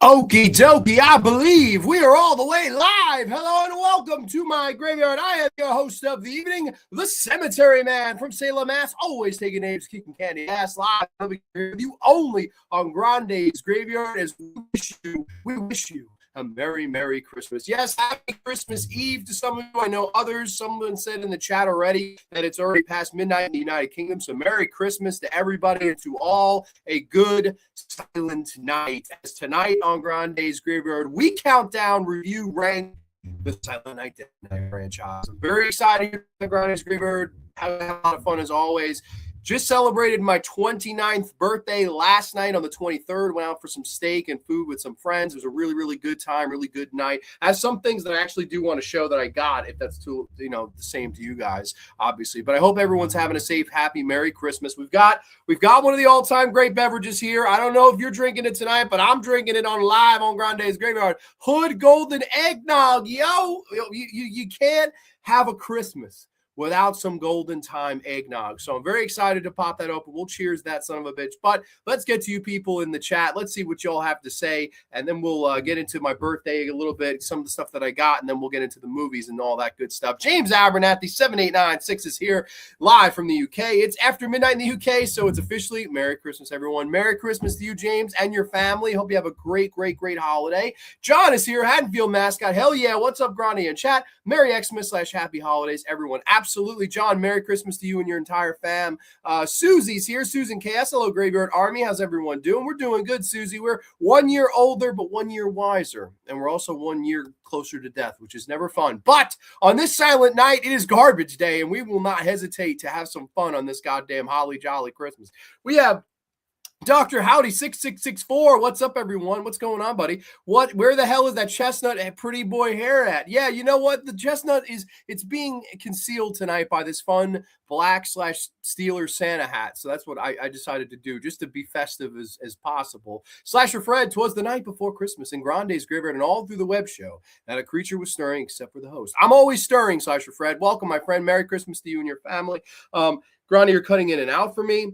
Okie dokie, I believe we are all the way live. Hello and welcome to my graveyard. I am your host of the evening, the Cemetery Man from Salem, Mass. Always taking names, kicking candy ass live. I'll be here with you only on Grande's graveyard as we wish you a Merry, Merry Christmas. Yes, happy Christmas Eve to some of you. I know others. Someone said in the chat already that it's already past midnight in the United Kingdom. So Merry Christmas to everybody and to all a good silent night. As tonight on Grande's Graveyard, we count down, review, rank the Silent Night franchise. I'm very excited for Grande's Graveyard. Having a lot of fun as always. Just celebrated my 29th birthday last night on the 23rd. Went out for some steak and food with some friends. It was a really, really good time, really good night. I have some things that I actually do want to show that I got, if that's too, the same to you guys, obviously. But I hope everyone's having a safe, happy, Merry Christmas. We've got one of the all-time great beverages here. I don't know if you're drinking it tonight, but I'm drinking it on live on Grande's Graveyard. Hood Golden Eggnog, yo. You can't have a Christmas without some golden time eggnog. So I'm very excited to pop that open. We'll cheers that son of a bitch. But let's get to you people in the chat. Let's see what y'all have to say. And then we'll get into my birthday a little bit, some of the stuff that I got, and then we'll get into the movies and all that good stuff. James Abernathy, 7896 is here live from the UK. It's after midnight in the UK, so it's officially Merry Christmas, everyone. Merry Christmas to you, James, and your family. Hope you have a great, great, great holiday. John is here, Haddonfield mascot. Hell yeah. What's up, Grande in chat? Merry Xmas / Happy Holidays, everyone. Absolutely, John. Merry Christmas to you and your entire fam. Susie's here. Susan KS. Hello, Graveyard Army. How's everyone doing? We're doing good, Susie. We're 1 year older, but 1 year wiser. And we're also 1 year closer to death, which is never fun. But on this silent night, it is garbage day, and we will not hesitate to have some fun on this goddamn holly jolly Christmas. We have Dr. Howdy 6664. What's up, everyone? What's going on, buddy? Where the hell is that chestnut and pretty boy hair at? Yeah, you know what? The chestnut it's being concealed tonight by this fun black / Steeler Santa hat. So that's what I decided to do, just to be festive as possible. Slasher Fred, 'twas the night before Christmas in Grande's Graveyard and all through the web show that a creature was stirring except for the host. I'm always stirring, Slasher Fred. Welcome, my friend. Merry Christmas to you and your family. Grande, you're cutting in and out for me.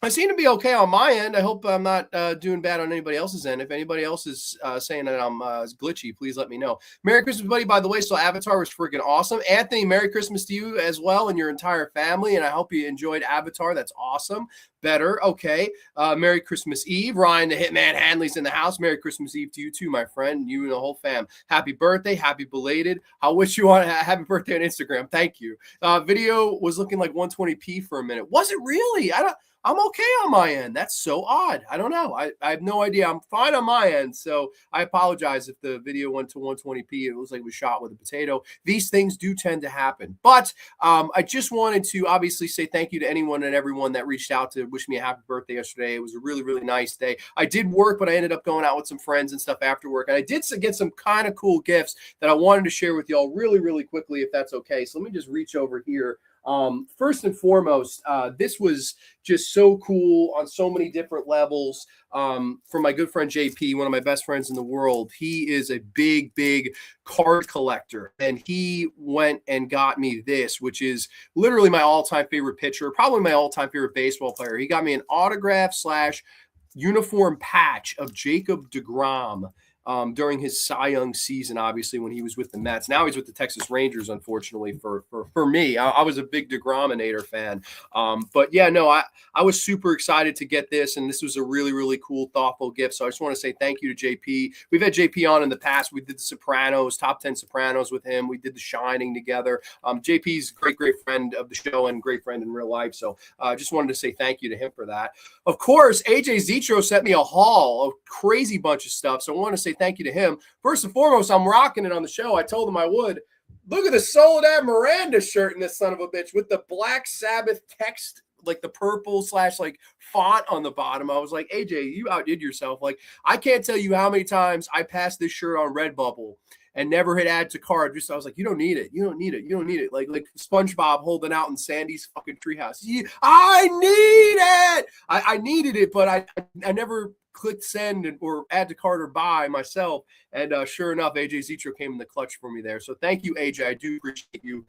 I seem to be okay on my end. I hope I'm not doing bad on anybody else's end. If anybody else is saying that I'm glitchy, please let me know. Merry Christmas, buddy, by the way. So Avatar was freaking awesome. Anthony, Merry Christmas to you as well and your entire family. And I hope you enjoyed Avatar. That's awesome. Better. Okay. Merry Christmas Eve. Ryan, the Hitman Hanley's in the house. Merry Christmas Eve to you too, my friend. You and the whole fam. Happy birthday. Happy belated. I wish you on happy birthday on Instagram. Thank you. Video was looking like 120p for a minute. Was it really? I'm okay on my end. That's so odd. I don't know. I have no idea. I'm fine on my end. So I apologize if the video went to 120p. It looks like it was shot with a potato. These things do tend to happen. But I just wanted to obviously say thank you to anyone and everyone that reached out to wish me a happy birthday yesterday. It was a really, really nice day. I did work, but I ended up going out with some friends and stuff after work. And I did get some kind of cool gifts that I wanted to share with y'all really, really quickly, if that's okay. So let me just reach over here. First and foremost, this was just so cool on so many different levels. For my good friend JP, one of my best friends in the world, he is a big, big card collector, and he went and got me this, which is literally my all-time favorite pitcher, probably my all-time favorite baseball player. He got me an autograph / uniform patch of Jacob deGrom. During his Cy Young season, obviously, when he was with the Mets. Now he's with the Texas Rangers, unfortunately, for me. I was a big DeGrominator fan. But, yeah, no, I was super excited to get this, and this was a really, really cool, thoughtful gift. So I just want to say thank you to JP. We've had JP on in the past. We did the Sopranos, top 10 Sopranos with him. We did The Shining together. JP's a great, great friend of the show and great friend in real life. So I just wanted to say thank you to him for that. Of course, AJ Zetro sent me a haul, a crazy bunch of stuff. So I want to say thank you to him. First and foremost, I'm rocking it on the show. I told him I would. Look at the Soledad Miranda shirt in this son of a bitch with the Black Sabbath text, like the purple / font on the bottom. I was like, AJ, you outdid yourself. Like, I can't tell you how many times I passed this shirt on Redbubble and never hit add to cart. Just I was like, you don't need it. You don't need it. You don't need it. Like SpongeBob holding out in Sandy's fucking treehouse. I need it. I needed it, but I never clicked send or add to cart or buy myself. And sure enough, AJ Zetro came in the clutch for me there. So thank you, AJ. I do appreciate you,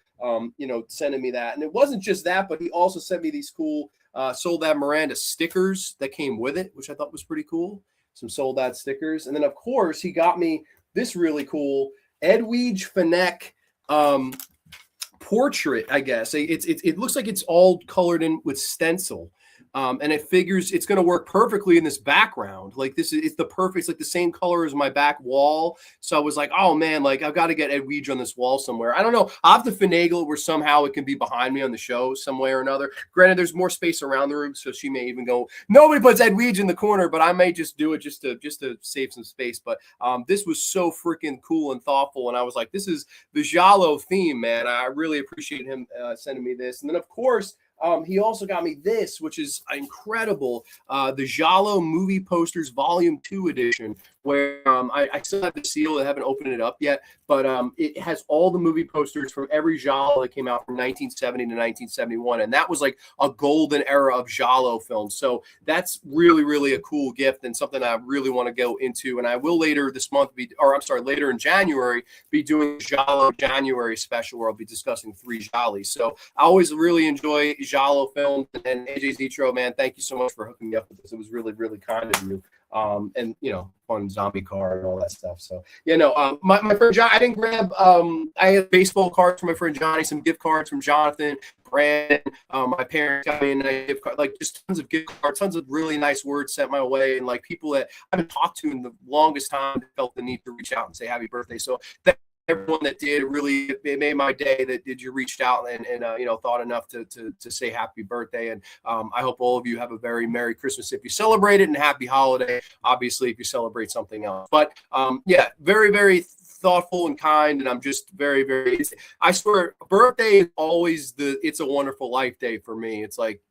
sending me that. And it wasn't just that, but he also sent me these cool Soledad Miranda stickers that came with it, which I thought was pretty cool. some sold out stickers. And then, of course, he got me this really cool Edwige Fenech portrait, I guess. It looks like it's all colored in with stencil. And it figures it's going to work perfectly in this background. Like it's the perfect, it's like the same color as my back wall. So I was like, oh man, like I've got to get Edwige on this wall somewhere. I don't know. I'll have to finagle it where somehow it can be behind me on the show some way or another. Granted, there's more space around the room, so she may even go, nobody puts Edwige in the corner, but I may just do it just to save some space. But this was so freaking cool and thoughtful. And I was like, this is the Giallo theme, man. I really appreciate him sending me this. And then, of course, he also got me this, which is incredible, the Giallo Movie Posters Volume 2 edition, where I still have the seal. I haven't opened it up yet, but it has all the movie posters from every Giallo that came out from 1970 to 1971, and that was like a golden era of Giallo films. So that's really, really a cool gift and something I really want to go into. And I will later this month later in January, be doing Giallo January special where I'll be discussing 3 Giallis. So I always really enjoy Giallo films. And AJ Zitro, man, thank you so much for hooking me up with this. It was really, really kind of you. And fun zombie car and all that stuff. So my friend John, I didn't grab I had baseball cards from my friend Johnny, some gift cards from Jonathan, Brandon. My parents got me a gift card, like just tons of gift cards, tons of really nice words sent my way, and like people that I haven't talked to in the longest time felt the need to reach out and say happy birthday. So everyone that did, it made my day that you reached out and thought enough to say happy birthday. And I hope all of you have a very Merry Christmas if you celebrate it, and happy holiday, obviously, if you celebrate something else. But very, very thoughtful and kind. And I'm just very, very, I swear, birthday is always it's a wonderful life day for me. It's like,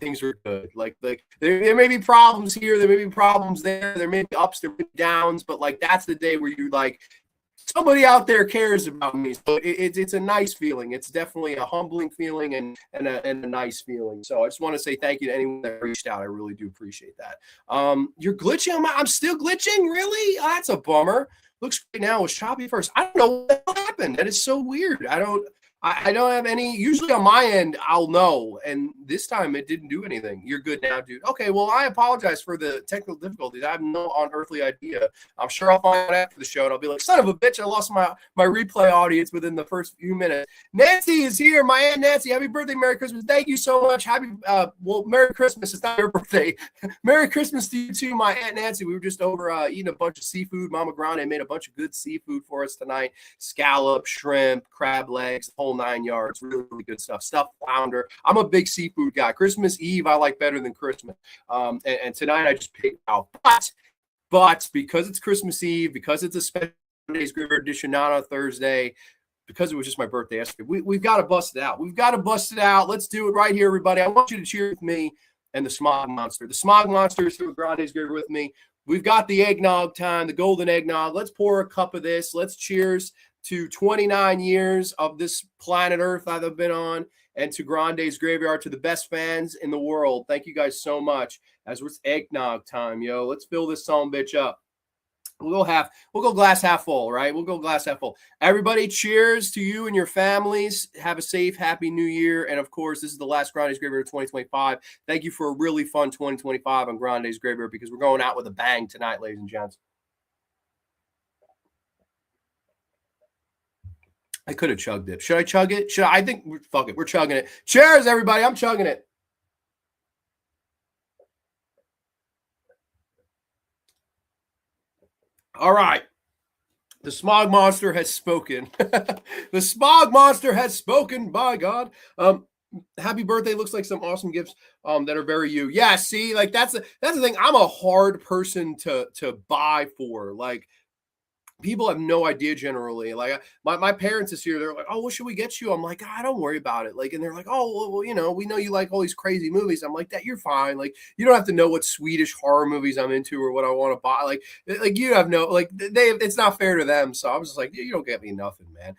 things are good. Like there may be problems here, there may be problems there may be ups, there may be downs, but like that's the day where you like, somebody out there cares about me. So it's a nice feeling. It's definitely a humbling feeling and a nice feeling. So I just want to say thank you to anyone that reached out. I really do appreciate that. You're glitching. I'm still glitching. Really? Oh, that's a bummer. Looks great now. It was choppy first. I don't know what happened. That is so weird. I don't have any. Usually on my end, I'll know. And this time it didn't do anything. You're good now, dude. Okay, well, I apologize for the technical difficulties. I have no unearthly idea. I'm sure I'll find out after the show, and I'll be like, son of a bitch, I lost my replay audience within the first few minutes. Nancy is here. My Aunt Nancy. Happy birthday, Merry Christmas. Thank you so much. Merry Christmas. It's not your birthday. Merry Christmas to you, too, my Aunt Nancy. We were just over eating a bunch of seafood. Mama Grande made a bunch of good seafood for us tonight. Scallop, shrimp, crab legs, the whole 9 yards. Really, really good stuff. Stuffed flounder. I'm a big seafood guy. Christmas Eve I like better than Christmas. And tonight I just picked out. But because it's Christmas Eve, because it's a special Days Graveyard edition, not on Thursday, because it was just my birthday yesterday, we've got to bust it out. We've got to bust it out. Let's do it right here, everybody. I want you to cheer with me and the Smog Monster. The Smog Monster is through Grande's Graveyard with me. We've got the eggnog time, the golden eggnog. Let's pour a cup of this. Let's cheers to 29 years of this planet Earth that I've been on, and to Grande's Graveyard, to the best fans in the world. Thank you guys so much. As it's eggnog time, yo. Let's fill this son bitch up. We'll go glass half full, right? We'll go glass half full. Everybody, cheers to you and your families. Have a safe, happy new year. And of course, this is the last Grande's Graveyard of 2025. Thank you for a really fun 2025 on Grande's Graveyard, because we're going out with a bang tonight, ladies and gents. I could have chugged it. Should I chug it? I think, fuck it. We're chugging it. Cheers, everybody. I'm chugging it. All right. The Smog Monster has spoken. The Smog Monster has spoken, by God. Happy birthday. Looks like some awesome gifts that are very you. Yeah, see, like that's the thing. I'm a hard person to buy for. Like, people have no idea generally. Like my parents this year, they're like, oh, what should we get you? I'm like, don't worry about it. Like, and they're like, oh, well, we know you like all these crazy movies. I'm like, that you're fine. Like, you don't have to know what Swedish horror movies I'm into or what I want to buy. Like you have no, like it's not fair to them. So I'm just like, you don't get me nothing, man.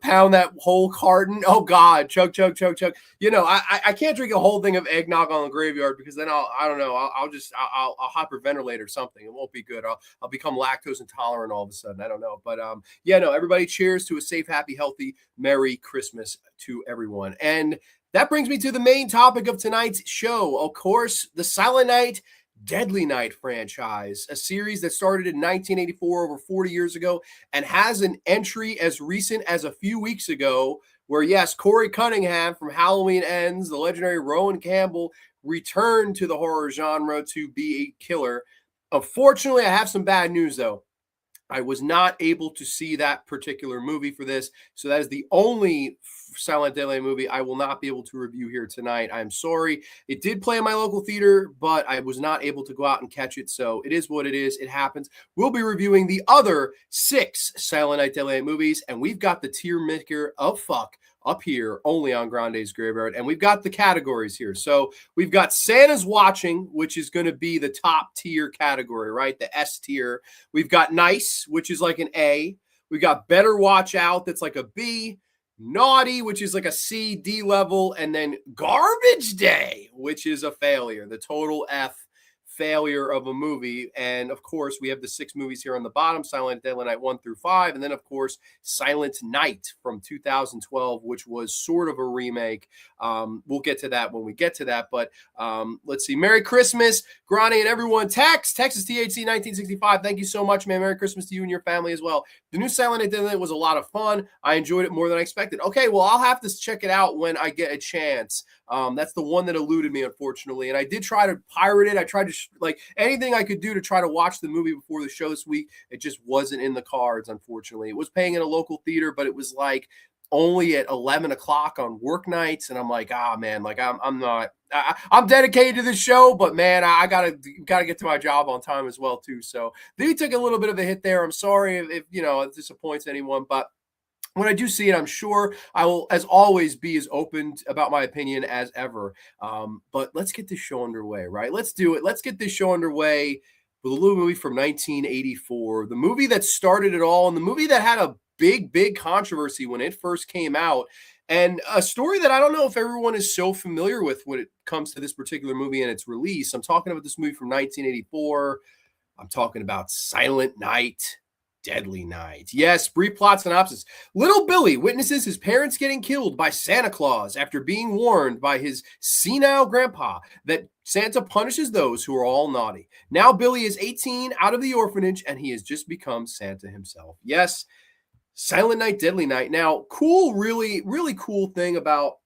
Pound that whole carton. Oh God, chug. I can't drink a whole thing of eggnog on the graveyard, because then I'll hyperventilate or something. It won't be good. I'll become lactose intolerant all of a sudden. I don't know. But everybody, cheers to a safe, happy, healthy, Merry Christmas to everyone. And that brings me to the main topic of tonight's show. Of course, the Silent Night Deadly Night franchise, a series that started in 1984, over 40 years ago, and has an entry as recent as a few weeks ago where, yes, Corey Cunningham from Halloween Ends, the legendary Rowan Campbell, returned to the horror genre to be a killer. Unfortunately, I have some bad news, though. I was not able to see that particular movie for this. So that is the only Silent Deadly Night movie I will not be able to review here tonight. I'm sorry. It did play in my local theater, but I was not able to go out and catch it. So it is what it is. It happens. We'll be reviewing the other 6 Silent Night Deadly Night movies, and we've got the tier maker of fuck up here only on Grande's Graveyard. And we've got the categories here. So we've got Santa's Watching, which is going to be the top tier category, right? The S tier. We've got Nice, which is like an A. We've got Better Watch Out, that's like a B. Naughty, which is like a C, D level. And then Garbage Day, which is a failure, the total F failure of a movie. And of course, we have the 6 movies here on the bottom: Silent Deadly Night 1 through 5. And then, of course, Silent Night from 2012, which was sort of a remake. We'll get to that when we get to that. But let's see. Merry Christmas, Grande and everyone. Texas THC 1965. Thank you so much, man. Merry Christmas to you and your family as well. The new Silent Night Deadly Night was a lot of fun. I enjoyed it more than I expected. Okay, well, I'll have to check it out when I get a chance. That's the one that eluded me, unfortunately. And I did try to pirate it. I tried to like anything I could do to try to watch the movie before the show this week. It just wasn't in the cards, unfortunately. It was paying in a local theater, but it was like only at 11 o'clock on work nights. And I'm like, man, like I'm dedicated to the show, but man, I gotta get to my job on time as well too. So they took a little bit of a hit there. I'm sorry if it disappoints anyone, but when I do see it, I'm sure I will, as always, be as open about my opinion as ever. But let's get this show underway, right? Let's do it. Let's get this show underway with a little movie from 1984, the movie that started it all, and the movie that had a big controversy when it first came out, and a story that I don't know if everyone is so familiar with when it comes to this particular movie and its release. I'm talking about this movie from 1984. I'm talking about Silent Night, Deadly Night. Yes, brief plot synopsis. Little Billy witnesses his parents getting killed by Santa Claus after being warned by his senile grandpa that Santa punishes those who are all naughty. Now Billy is 18, out of the orphanage, and he has just become Santa himself. Yes, Silent Night, Deadly Night. Now, really cool thing about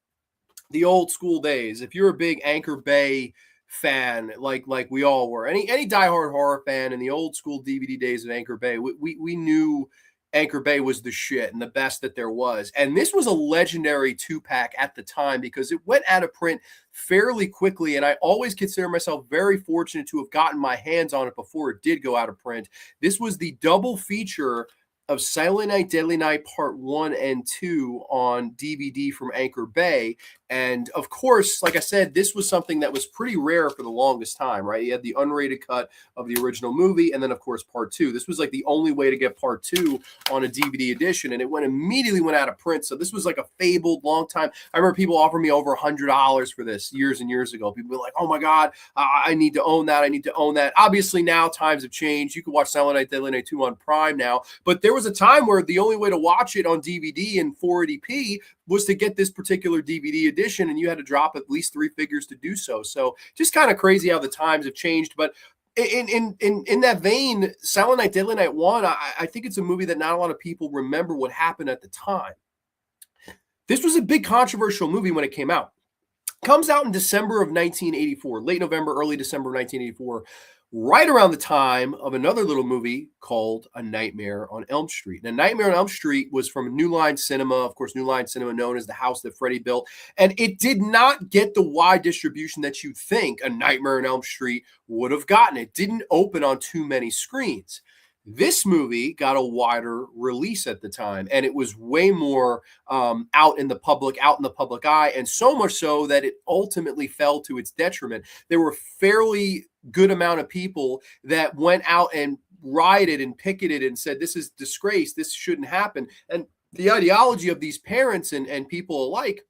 the old school days. If you're a big Anchor Bay fan, like we all were, any diehard horror fan in the old school DVD days of Anchor Bay, we knew Anchor Bay was the shit and the best that there was. And this was a legendary 2-pack at the time because it went out of print fairly quickly. And I always consider myself very fortunate to have gotten my hands on it before it did go out of print. This was the double feature of Silent Night, Deadly Night Part 1 and 2 on DVD from Anchor Bay. And of course, like I said, this was something that was pretty rare for the longest time, right? You had the unrated cut of the original movie, and then of course Part 2. This was like the only way to get Part 2 on a DVD edition, and it immediately went out of print. So this was like a fabled long time. I remember people offering me over $100 for this years and years ago. People were like, oh my God, I need to own that. I need to own that. Obviously now times have changed. You can watch Silent Night, Deadly Night 2 on Prime now, but there was a time where the only way to watch it on DVD in 480p was to get this particular DVD edition, and you had to drop at least 3 figures to do so. So just kind of crazy how the times have changed. But in that vein, Silent Night, Deadly Night 1, I think it's a movie that not a lot of people remember what happened at the time. This was a big controversial movie when it came out. It comes out in December of 1984, late November, early December of 1984. Right around the time of another little movie called A Nightmare on Elm Street. Now, Nightmare on Elm Street was from New Line Cinema, of course, New Line Cinema known as the house that Freddy built, and it did not get the wide distribution that you'd think A Nightmare on Elm Street would have gotten. It didn't open on too many screens. This movie got a wider release at the time, and it was way more out in the public eye, and so much so that it ultimately fell to its detriment. There were fairly good amount of people that went out and rioted and picketed and said, this is disgrace, this shouldn't happen. And the ideology of these parents and people alike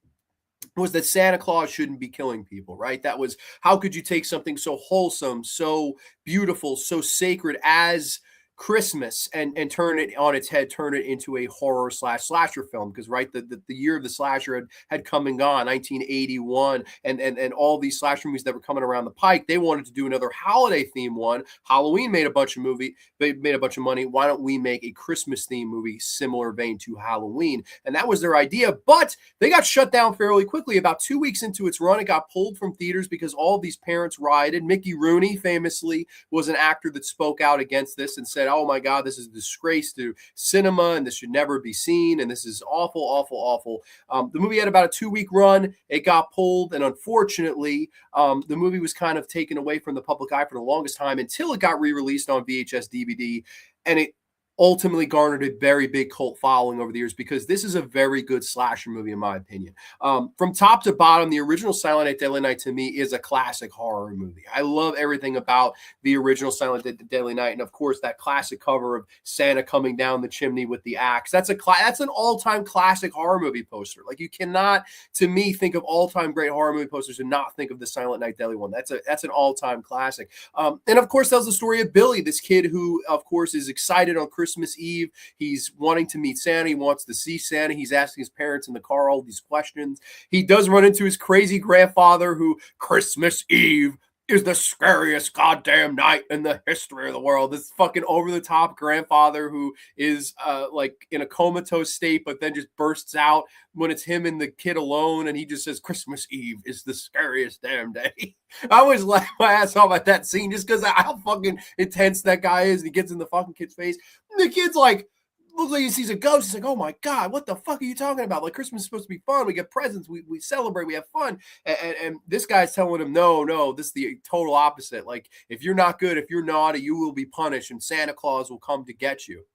was that Santa Claus shouldn't be killing people, right? That was, how could you take something so wholesome, so beautiful, so sacred as Christmas and turn it on its head, turn it into a horror slash slasher film. Because right, the year of the slasher had come and gone, 1981, and all these slasher movies that were coming around the pike, they wanted to do another holiday theme one. Halloween made a bunch of money. Why don't we make a Christmas theme movie similar vein to Halloween? And that was their idea, but they got shut down fairly quickly. About 2 weeks into its run, it got pulled from theaters because all of these parents rioted. Mickey Rooney famously was an actor that spoke out against this and said, oh my God, this is a disgrace to cinema and this should never be seen. And this is awful, awful, awful. The movie had about a 2 week run. It got pulled. And unfortunately, the movie was kind of taken away from the public eye for the longest time until it got re-released on VHS DVD. And it ultimately garnered a very big cult following over the years because this is a very good slasher movie, in my opinion. From top to bottom, the original Silent Night, Deadly Night to me is a classic horror movie. I love everything about the original Silent Night, Deadly Night, and of course that classic cover of Santa coming down the chimney with the axe. That's an all-time classic horror movie poster. Like, you cannot, to me, think of all-time great horror movie posters and not think of the Silent Night, Deadly one. That's an all-time classic. And of course, tells the story of Billy, this kid who, of course, is excited on Christmas Eve. He's wanting to meet Santa. He wants to see Santa. He's asking his parents in the car all these questions. He does run into his crazy grandfather who, Christmas Eve is the scariest goddamn night in the history of the world. This fucking over-the-top grandfather who is like in a comatose state, but then just bursts out when it's him and the kid alone, and he just says, Christmas Eve is the scariest damn day. I always laugh my ass off at that scene just because how fucking intense that guy is. And he gets in the fucking kid's face. And the kid's like, looks like he sees a ghost. He's like, oh my God, what the fuck are you talking about? Like, Christmas is supposed to be fun. We get presents. We celebrate. We have fun. And this guy's telling him, no, this is the total opposite. Like, if you're not good, if you're naughty, you will be punished and Santa Claus will come to get you.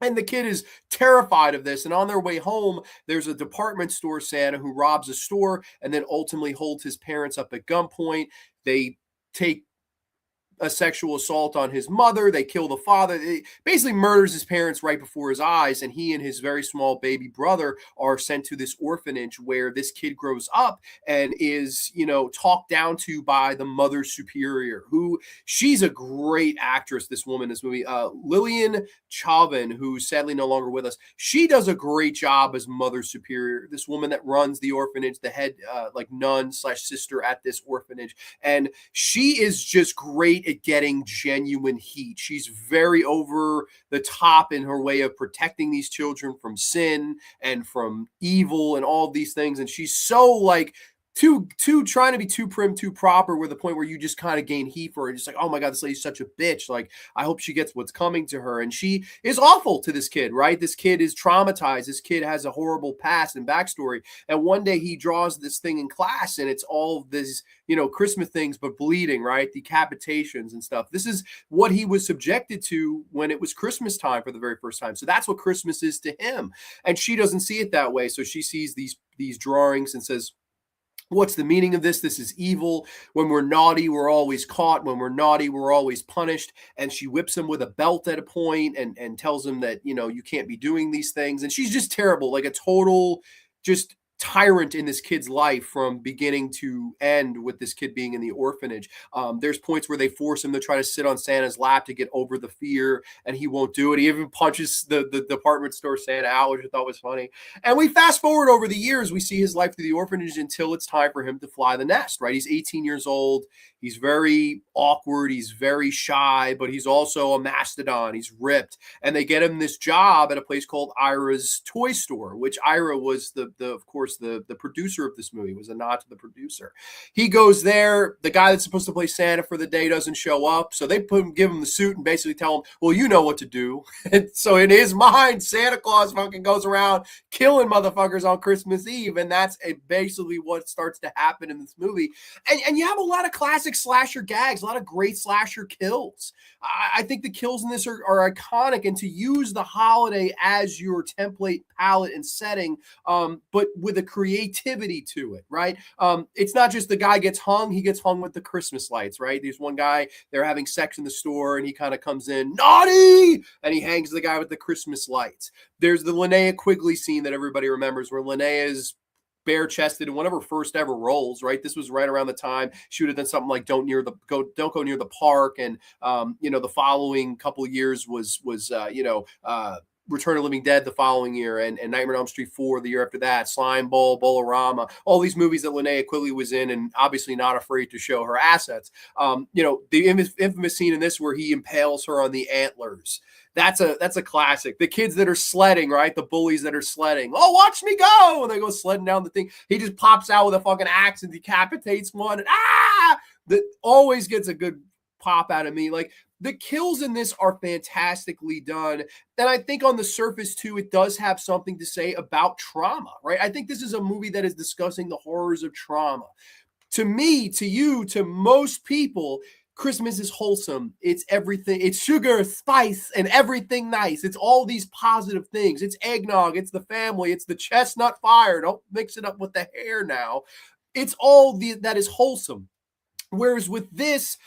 And the kid is terrified of this. And on their way home, there's a department store Santa who robs a store and then ultimately holds his parents up at gunpoint. They take a sexual assault on his mother. They kill the father. He basically murders his parents right before his eyes. And he and his very small baby brother are sent to this orphanage where this kid grows up and is, talked down to by the mother superior, who she's a great actress, this woman in this movie. Lillian Chauvin, who's sadly no longer with us. She does a great job as mother superior, this woman that runs the orphanage, the head nun / sister at this orphanage. And she is just great at getting genuine heat. She's very over the top in her way of protecting these children from sin and from evil and all of these things. And she's so too trying to be too prim, too proper, with the point where you just kind of gain heat for her. Just like, oh my God, this lady's such a bitch. Like, I hope she gets what's coming to her. And she is awful to this kid, right? This kid is traumatized. This kid has a horrible past and backstory. And one day he draws this thing in class and it's all this, Christmas things, but bleeding, right? Decapitations and stuff. This is what he was subjected to when it was Christmas time for the very first time. So that's what Christmas is to him. And she doesn't see it that way. So she sees these drawings and says, what's the meaning of this? This is evil. When we're naughty, we're always caught. When we're naughty, we're always punished. And she whips him with a belt at a point and tells him that, you can't be doing these things. And she's just terrible, like a total just tyrant in this kid's life from beginning to end, with this kid being in the orphanage. There's points where they force him to try to sit on Santa's lap to get over the fear, and he won't do it. He even punches the department store Santa out, which I thought was funny. And we fast forward over the years, we see his life through the orphanage until it's time for him to fly the nest, right? He's 18 years old. He's very awkward. He's very shy, but he's also a mastodon. He's ripped. And they get him this job at a place called Ira's Toy Store, which Ira was of course, the producer of this movie, was a nod to the producer. He goes there. The guy that's supposed to play Santa for the day doesn't show up. So they give him the suit and basically tell him, well, you know what to do. And so in his mind, Santa Claus fucking goes around killing motherfuckers on Christmas Eve. And that's basically what starts to happen in this movie. And you have a lot of classic slasher gags, a lot of great slasher kills. I think the kills in this are iconic, and to use the holiday as your template palette and setting, but with a creativity to it, right? It's not just the guy gets hung, he gets hung with the Christmas lights, right? There's one guy, they're having sex in the store and he kind of comes in, naughty, and he hangs the guy with the Christmas lights. There's the Linnea Quigley scene that everybody remembers, where Linnea is bare-chested in one of her first ever roles, right? This was right around the time she would have done something like Don't Go Near the Park, and the following couple of years was Return of the Living Dead the following year, and Nightmare on Elm Street 4 the year after that, Slime Ball, Bolorama, all these movies that Linnea Quigley was in, and obviously not afraid to show her assets. The infamous scene in this where he impales her on the antlers. That's a classic. The kids that are sledding, right? The bullies that are sledding. Oh, watch me go! And they go sledding down the thing. He just pops out with a fucking axe and decapitates one. And that always gets a good pop out of me. Like, the kills in this are fantastically done. And I think on the surface, too, it does have something to say about trauma, right? I think this is a movie that is discussing the horrors of trauma. To me, to you, to most people, Christmas is wholesome. It's everything. It's sugar, spice, and everything nice. It's all these positive things. It's eggnog. It's the family. It's the chestnut fire. Don't mix it up with the hair now. It's all that is wholesome. Whereas with this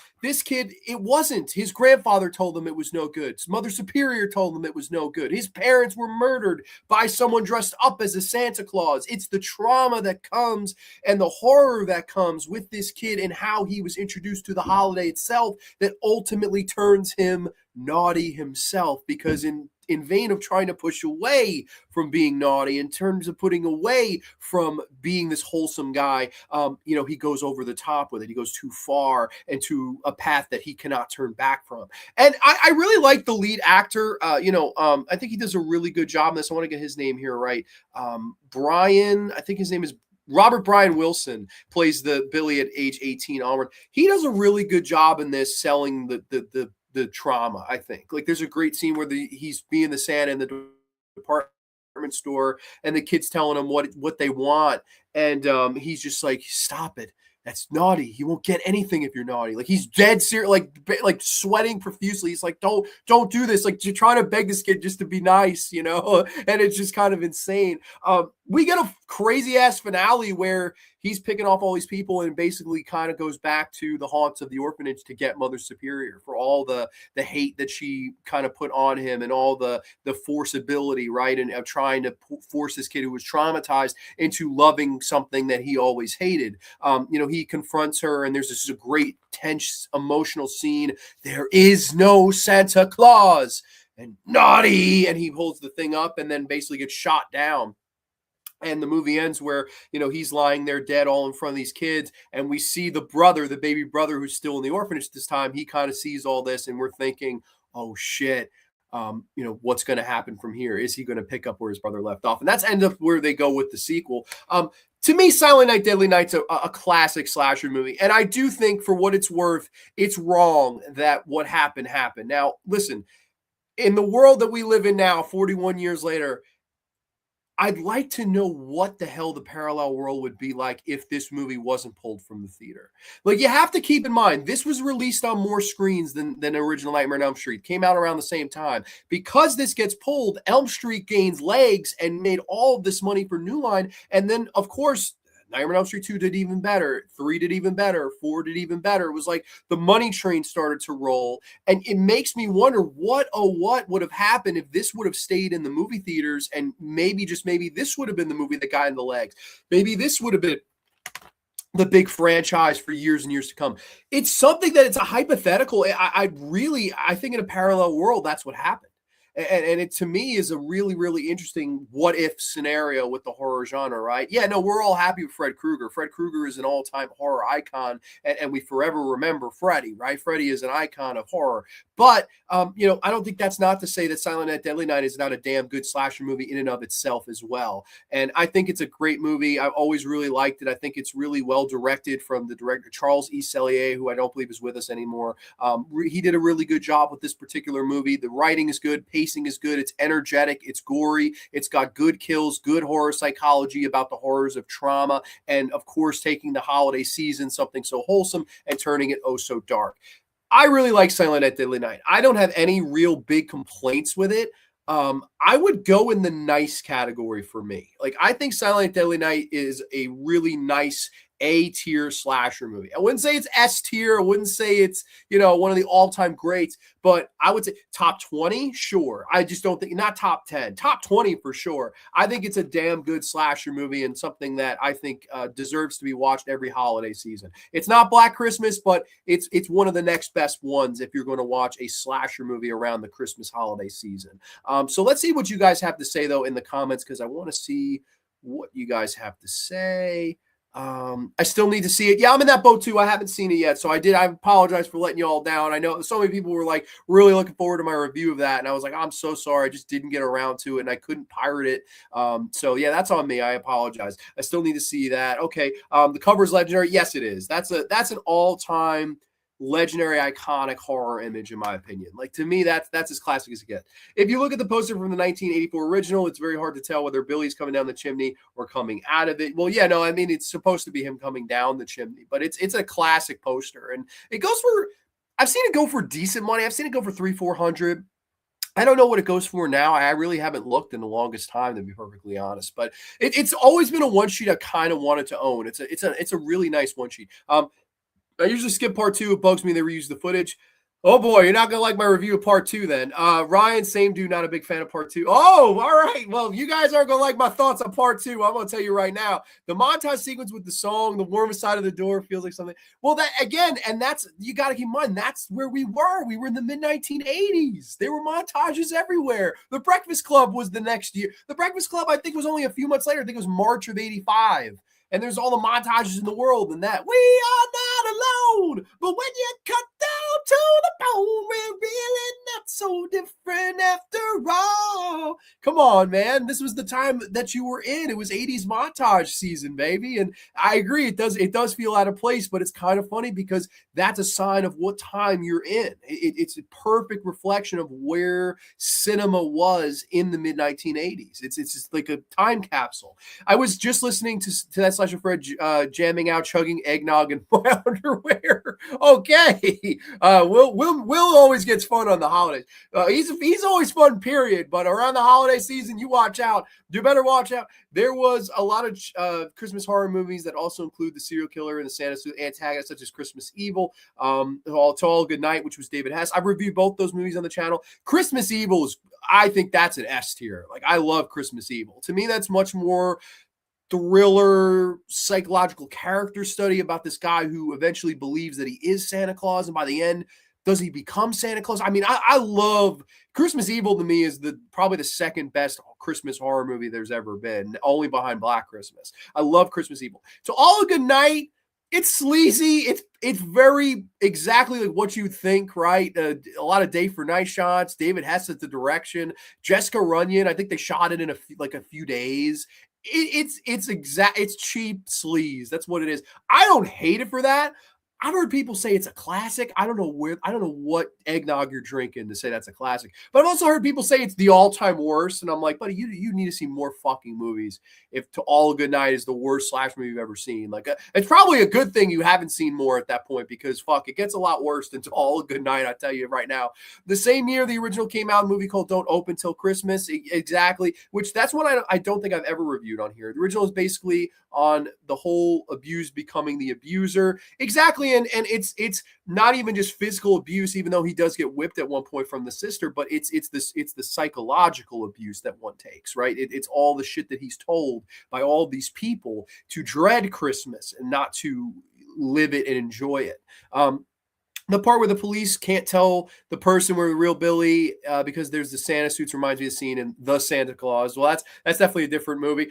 kid, it wasn't. His grandfather told him it was no good. His mother superior told him it was no good. His parents were murdered by someone dressed up as a Santa Claus. It's the trauma that comes and the horror that comes with this kid and how he was introduced to the holiday itself that ultimately turns him naughty himself, because in vain of trying to push away from being naughty, in terms of putting away from being this wholesome guy, he goes over the top with it. He goes too far and to a path that he cannot turn back from. And I really like the lead actor. I think he does a really good job in this. I want to get his name here right. Brian, I think his name is Robert Brian Wilson, plays the Billy at age 18 onward. He does a really good job in this, selling the trauma, I think. Like, there's a great scene where he's being the Santa in the department store, and the kids telling him what they want, and he's just like, stop it. That's naughty. You won't get anything if you're naughty. Like, he's dead serious, like sweating profusely. He's like, don't do this. Like, you're trying to beg this kid just to be nice, and it's just kind of insane. We get a crazy ass finale where he's picking off all these people and basically kind of goes back to the haunts of the orphanage to get Mother Superior for all the hate that she kind of put on him, and all the forceability, right? And of trying to force this kid who was traumatized into loving something that he always hated. He confronts her, and there's this a great tense emotional scene. There is no Santa Claus, and naughty, and he holds the thing up and then basically gets shot down. And the movie ends where, he's lying there dead all in front of these kids. And we see the baby brother who's still in the orphanage this time. He kind of sees all this, and we're thinking, oh shit, what's going to happen from here? Is he going to pick up where his brother left off? And that's end up where they go with the sequel. To me, Silent Night, Deadly Night's a classic slasher movie. And I do think, for what it's worth, it's wrong that what happened. Now, listen, in the world that we live in now, 41 years later, I'd like to know what the hell the parallel world would be like if this movie wasn't pulled from the theater. Like, you have to keep in mind, this was released on more screens than original Nightmare on Elm Street. Came out around the same time. Because this gets pulled, Elm Street gains legs and made all of this money for New Line. And then, of course, Nightmare on Elm Street 2 did even better. 3 did even better. 4 did even better. It was like the money train started to roll. And it makes me wonder what would have happened if this would have stayed in the movie theaters, and maybe, just maybe, this would have been the movie that got in the legs. Maybe this would have been the big franchise for years and years to come. It's something that it's a hypothetical. I think in a parallel world, that's what happened. And it, to me, is a really, really interesting what if scenario with the horror genre, right? Yeah, no, we're all happy with Fred Krueger. Fred Krueger is an all-time horror icon, and we forever remember Freddy, right? Freddy is an icon of horror. But, I don't think that's not to say that Silent Night, Deadly Night is not a damn good slasher movie in and of itself as well. And I think it's a great movie. I've always really liked it. I think it's really well directed from the director, Charles E. Sellier, who I don't believe is with us anymore. He did a really good job with this particular movie. The writing is good. Pacing is good. It's energetic. It's gory. It's got good kills, good horror psychology about the horrors of trauma. And of course, taking the holiday season, something so wholesome, and turning it oh so dark. I really like Silent Night, Deadly Night. I don't have any real big complaints with it. I would go in the nice category for me. Like, I think Silent Night, Deadly Night is a really nice A-tier slasher movie. I wouldn't say it's S-tier. I wouldn't say it's, one of the all-time greats, but I would say top 20, sure. I just don't think, not top 10, top 20 for sure. I think it's a damn good slasher movie and something that I think deserves to be watched every holiday season. It's not Black Christmas, but it's one of the next best ones if you're going to watch a slasher movie around the Christmas holiday season. So let's see what you guys have to say, though, in the comments, because I want to see what you guys have to say. I still need to see it. Yeah, I'm in that boat too. I haven't seen it yet. So I apologize for letting you all down. I know so many people were like really looking forward to my review of that. And I was like, I'm so sorry. I just didn't get around to it and I couldn't pirate it. So yeah, that's on me. I apologize. I still need to see that. Okay. The cover is legendary. Yes, it is. That's an all-time legendary, iconic horror image, in my opinion. Like, to me, that's as classic as it gets. If you look at the poster from the 1984 original, it's very hard to tell whether Billy's coming down the chimney or coming out of it. Well, yeah, no, I mean, it's supposed to be him coming down the chimney, but it's a classic poster, and it goes for, I've seen it go for decent money. I've seen it go for $300-400. I don't know what it goes for now. I really haven't looked in the longest time, to be perfectly honest. But it's always been a one sheet I kind of wanted to own. It's a really nice one sheet. I usually skip part 2. It bugs me they reuse the footage. Oh boy, you're not gonna like my review of part 2 then. Ryan, same dude, not a big fan of part 2. Oh, all right. Well, you guys aren't gonna like my thoughts on part 2. I'm gonna tell you right now. The montage sequence with the song, the warmest side of the door feels like something. Well, that again, and that's, you gotta keep in mind, that's where we were. We were in the mid-1980s. There were montages everywhere. The Breakfast Club was the next year. The Breakfast Club, I think, was only a few months later. I think it was March of '85. And there's all the montages in the world and that. We are not alone. But when you cut down to the bone, we're really not so different after all. Come on, man. This was the time that you were in. It was 80s montage season, baby. And I agree, it does feel out of place, but it's kind of funny because that's a sign of what time you're in. It's a perfect reflection of where cinema was in the mid-1980s. It's just like a time capsule. I was just listening to that Slasher Fred jamming out, chugging eggnog in my underwear. Okay, Will always gets fun on the holidays. He's always fun, period. But around the holiday season, you watch out. You better watch out. There was a lot of Christmas horror movies that also include the serial killer and the Santa suit antagonist, such as Christmas Evil, To All Good Night, which was David Hess. I've reviewed both those movies on the channel. Christmas Evil is, I think that's an S tier. Like, I love Christmas Evil. To me, that's much more thriller, psychological character study about this guy who eventually believes that he is Santa Claus, and by the end, does he become Santa Claus? I mean, I love Christmas Evil. To me, is probably the second best Christmas horror movie there's ever been, only behind Black Christmas. I love Christmas Evil. So All a Good Night, it's sleazy. It's very exactly like what you think, right? A lot of day for night shots. David Hess at the direction. Jessica Runyon, I think they shot it in a few days. It's cheap sleaze. That's what it is. I don't hate it for that. I've heard people say it's a classic. I don't know what eggnog you're drinking to say that's a classic. But I've also heard people say it's the all-time worst. And I'm like, buddy, you need to see more fucking movies if To All a Good Night is the worst slash movie you've ever seen. Like, it's probably a good thing you haven't seen more at that point, because fuck, it gets a lot worse than To All a Good Night, I tell you right now. The same year the original came out, a movie called Don't Open Till Christmas. Exactly. Which that's one I don't think I've ever reviewed on here. The original is basically on the whole abused becoming the abuser. Exactly. And it's not even just physical abuse, even though he does get whipped at one point from the sister, but it's the psychological abuse that one takes, right? It's all the shit that he's told by all these people to dread Christmas and not to live it and enjoy it. The part where the police can't tell the person where the real Billy because there's the Santa suits reminds me of the scene in The Santa Claus. Well, that's definitely a different movie.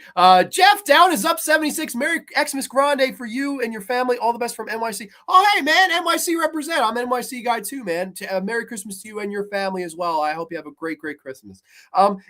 Jeff Down is up 76. Merry Xmas Grande for you and your family. All the best from NYC. Oh, hey, man, NYC represent. I'm an NYC guy too, man. Merry Christmas to you and your family as well. I hope you have a great, great Christmas.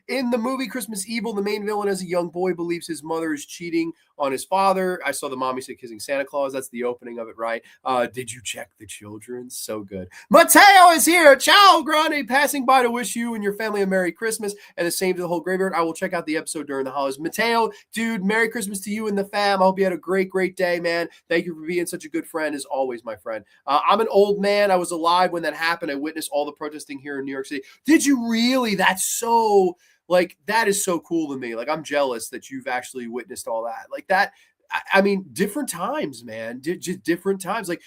In the movie Christmas Evil, the main villain as a young boy believes his mother is cheating on his father. I saw the mommy say kissing Santa Claus. That's the opening of it, right? Did you check the children? So good. Mateo is here. Ciao, Grande, passing by to wish you and your family a Merry Christmas, and the same to the whole graveyard. I will check out the episode during the holidays. Mateo, dude, Merry Christmas to you and the fam. I hope you had a great, great day, man. Thank you for being such a good friend, as always, my friend. I'm an old man. I was alive when that happened. I witnessed all the protesting here in New York City. Did you really? That's so, like, that is so cool to me. Like, I'm jealous that you've actually witnessed all that. Like, that, I mean, different times, man. Just different times. Like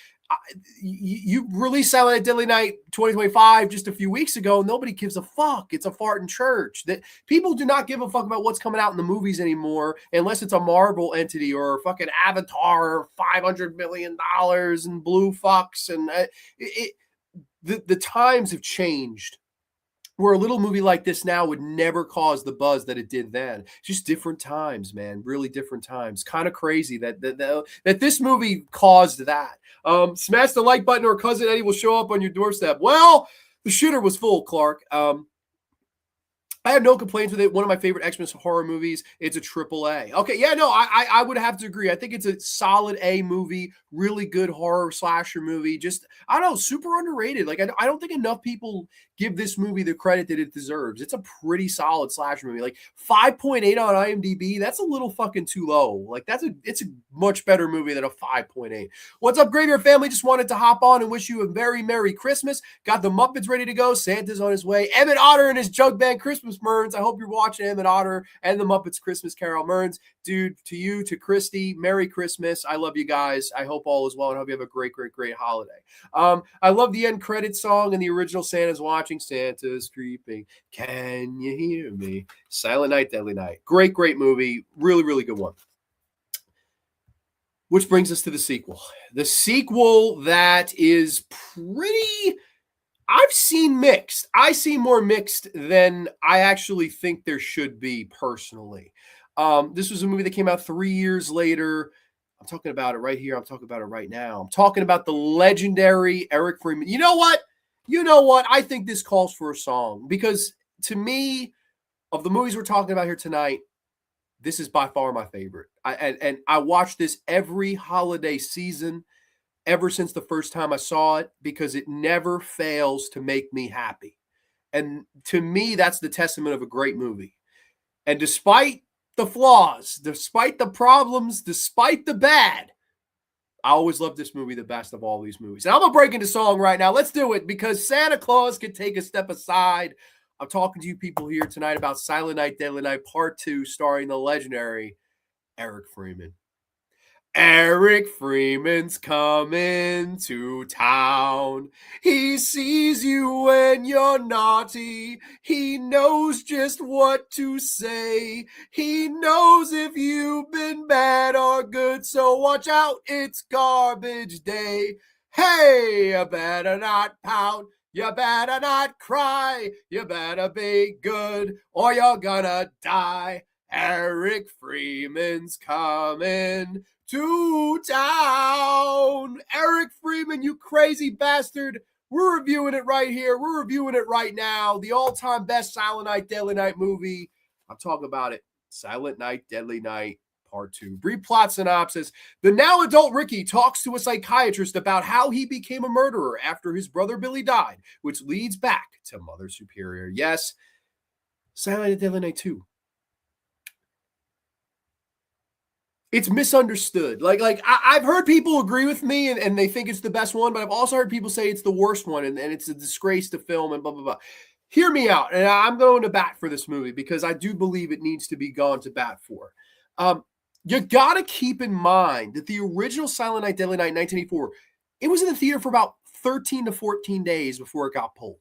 you released Silent Night, Deadly Night 2025 just a few weeks ago. Nobody gives a fuck. It's a fart in church. That people do not give a fuck about what's coming out in the movies anymore, unless it's a Marvel entity or fucking Avatar or $500 million and blue fucks. And the times have changed, where a little movie like this now would never cause the buzz that it did then. Just different times, man. Really different times. Kind of crazy that this movie caused that. Smash the like button or Cousin Eddie will show up on your doorstep. Well, the shitter was full, Clark. I have no complaints with it. One of my favorite X-Men horror movies. It's a triple A. Okay, yeah, no, I would have to agree. I think it's a solid A movie, really good horror slasher movie. Just, I don't know, super underrated. Like, I don't think enough people give this movie the credit that it deserves. It's a pretty solid slasher movie. Like 5.8 on IMDb, that's a little fucking too low. Like, it's a much better movie than a 5.8. What's up, Graveyard family? Just wanted to hop on and wish you a very Merry Christmas. Got the Muppets ready to go. Santa's on his way. Emmett Otter and his Jug Band Christmas Merns. I hope you're watching Emmett Otter and the Muppets Christmas Carol. Merns, dude, to you, to Christy, Merry Christmas. I love you guys. I hope all is well and hope you have a great, great, great holiday. I love the end credits song and the original Santa's watching, Santa's creeping. Can you hear me? Silent Night, Deadly Night. Great, great movie. Really, really good one. Which brings us to the sequel. The sequel that is pretty... I've seen mixed. I see more mixed than I actually think there should be personally. This was a movie that came out 3 years later. I'm talking about it right here. I'm talking about it right now. I'm talking about the legendary Eric Freeman. You know what? I think this calls for a song, because to me, of the movies we're talking about here tonight, this is by far my favorite. I watch this every holiday season ever since the first time I saw it, because it never fails to make me happy. And to me, that's the testament of a great movie. And despite the flaws, despite the problems, despite the bad, I always love this movie the best of all these movies. And I'm going to break into song right now. Let's do it, because Santa Claus can take a step aside. I'm talking to you people here tonight about Silent Night, Deadly Night Part 2, starring the legendary Eric Freeman. Eric Freeman's coming to town. He sees you when you're naughty. He knows just what to say. He knows if you've been bad or good, so watch out, it's garbage day. Hey, you better not pout. You better not cry. You better be good or you're gonna die. Eric Freeman's coming to town. Eric Freeman, you crazy bastard. We're reviewing it right here. We're reviewing it right now. The all-time best Silent Night, Deadly Night movie. I'm talking about it. Silent Night, Deadly Night, Part 2. Brief plot synopsis. The now adult Ricky talks to a psychiatrist about how he became a murderer after his brother Billy died, which leads back to Mother Superior. Yes, Silent Night, Deadly Night 2. It's misunderstood. Like I've heard people agree with me and they think it's the best one, but I've also heard people say it's the worst one and it's a disgrace to film and blah, blah, blah. Hear me out. And I'm going to bat for this movie because I do believe it needs to be gone to bat for. You got to keep in mind that the original Silent Night, Deadly Night 1984, it was in the theater for about 13 to 14 days before it got pulled.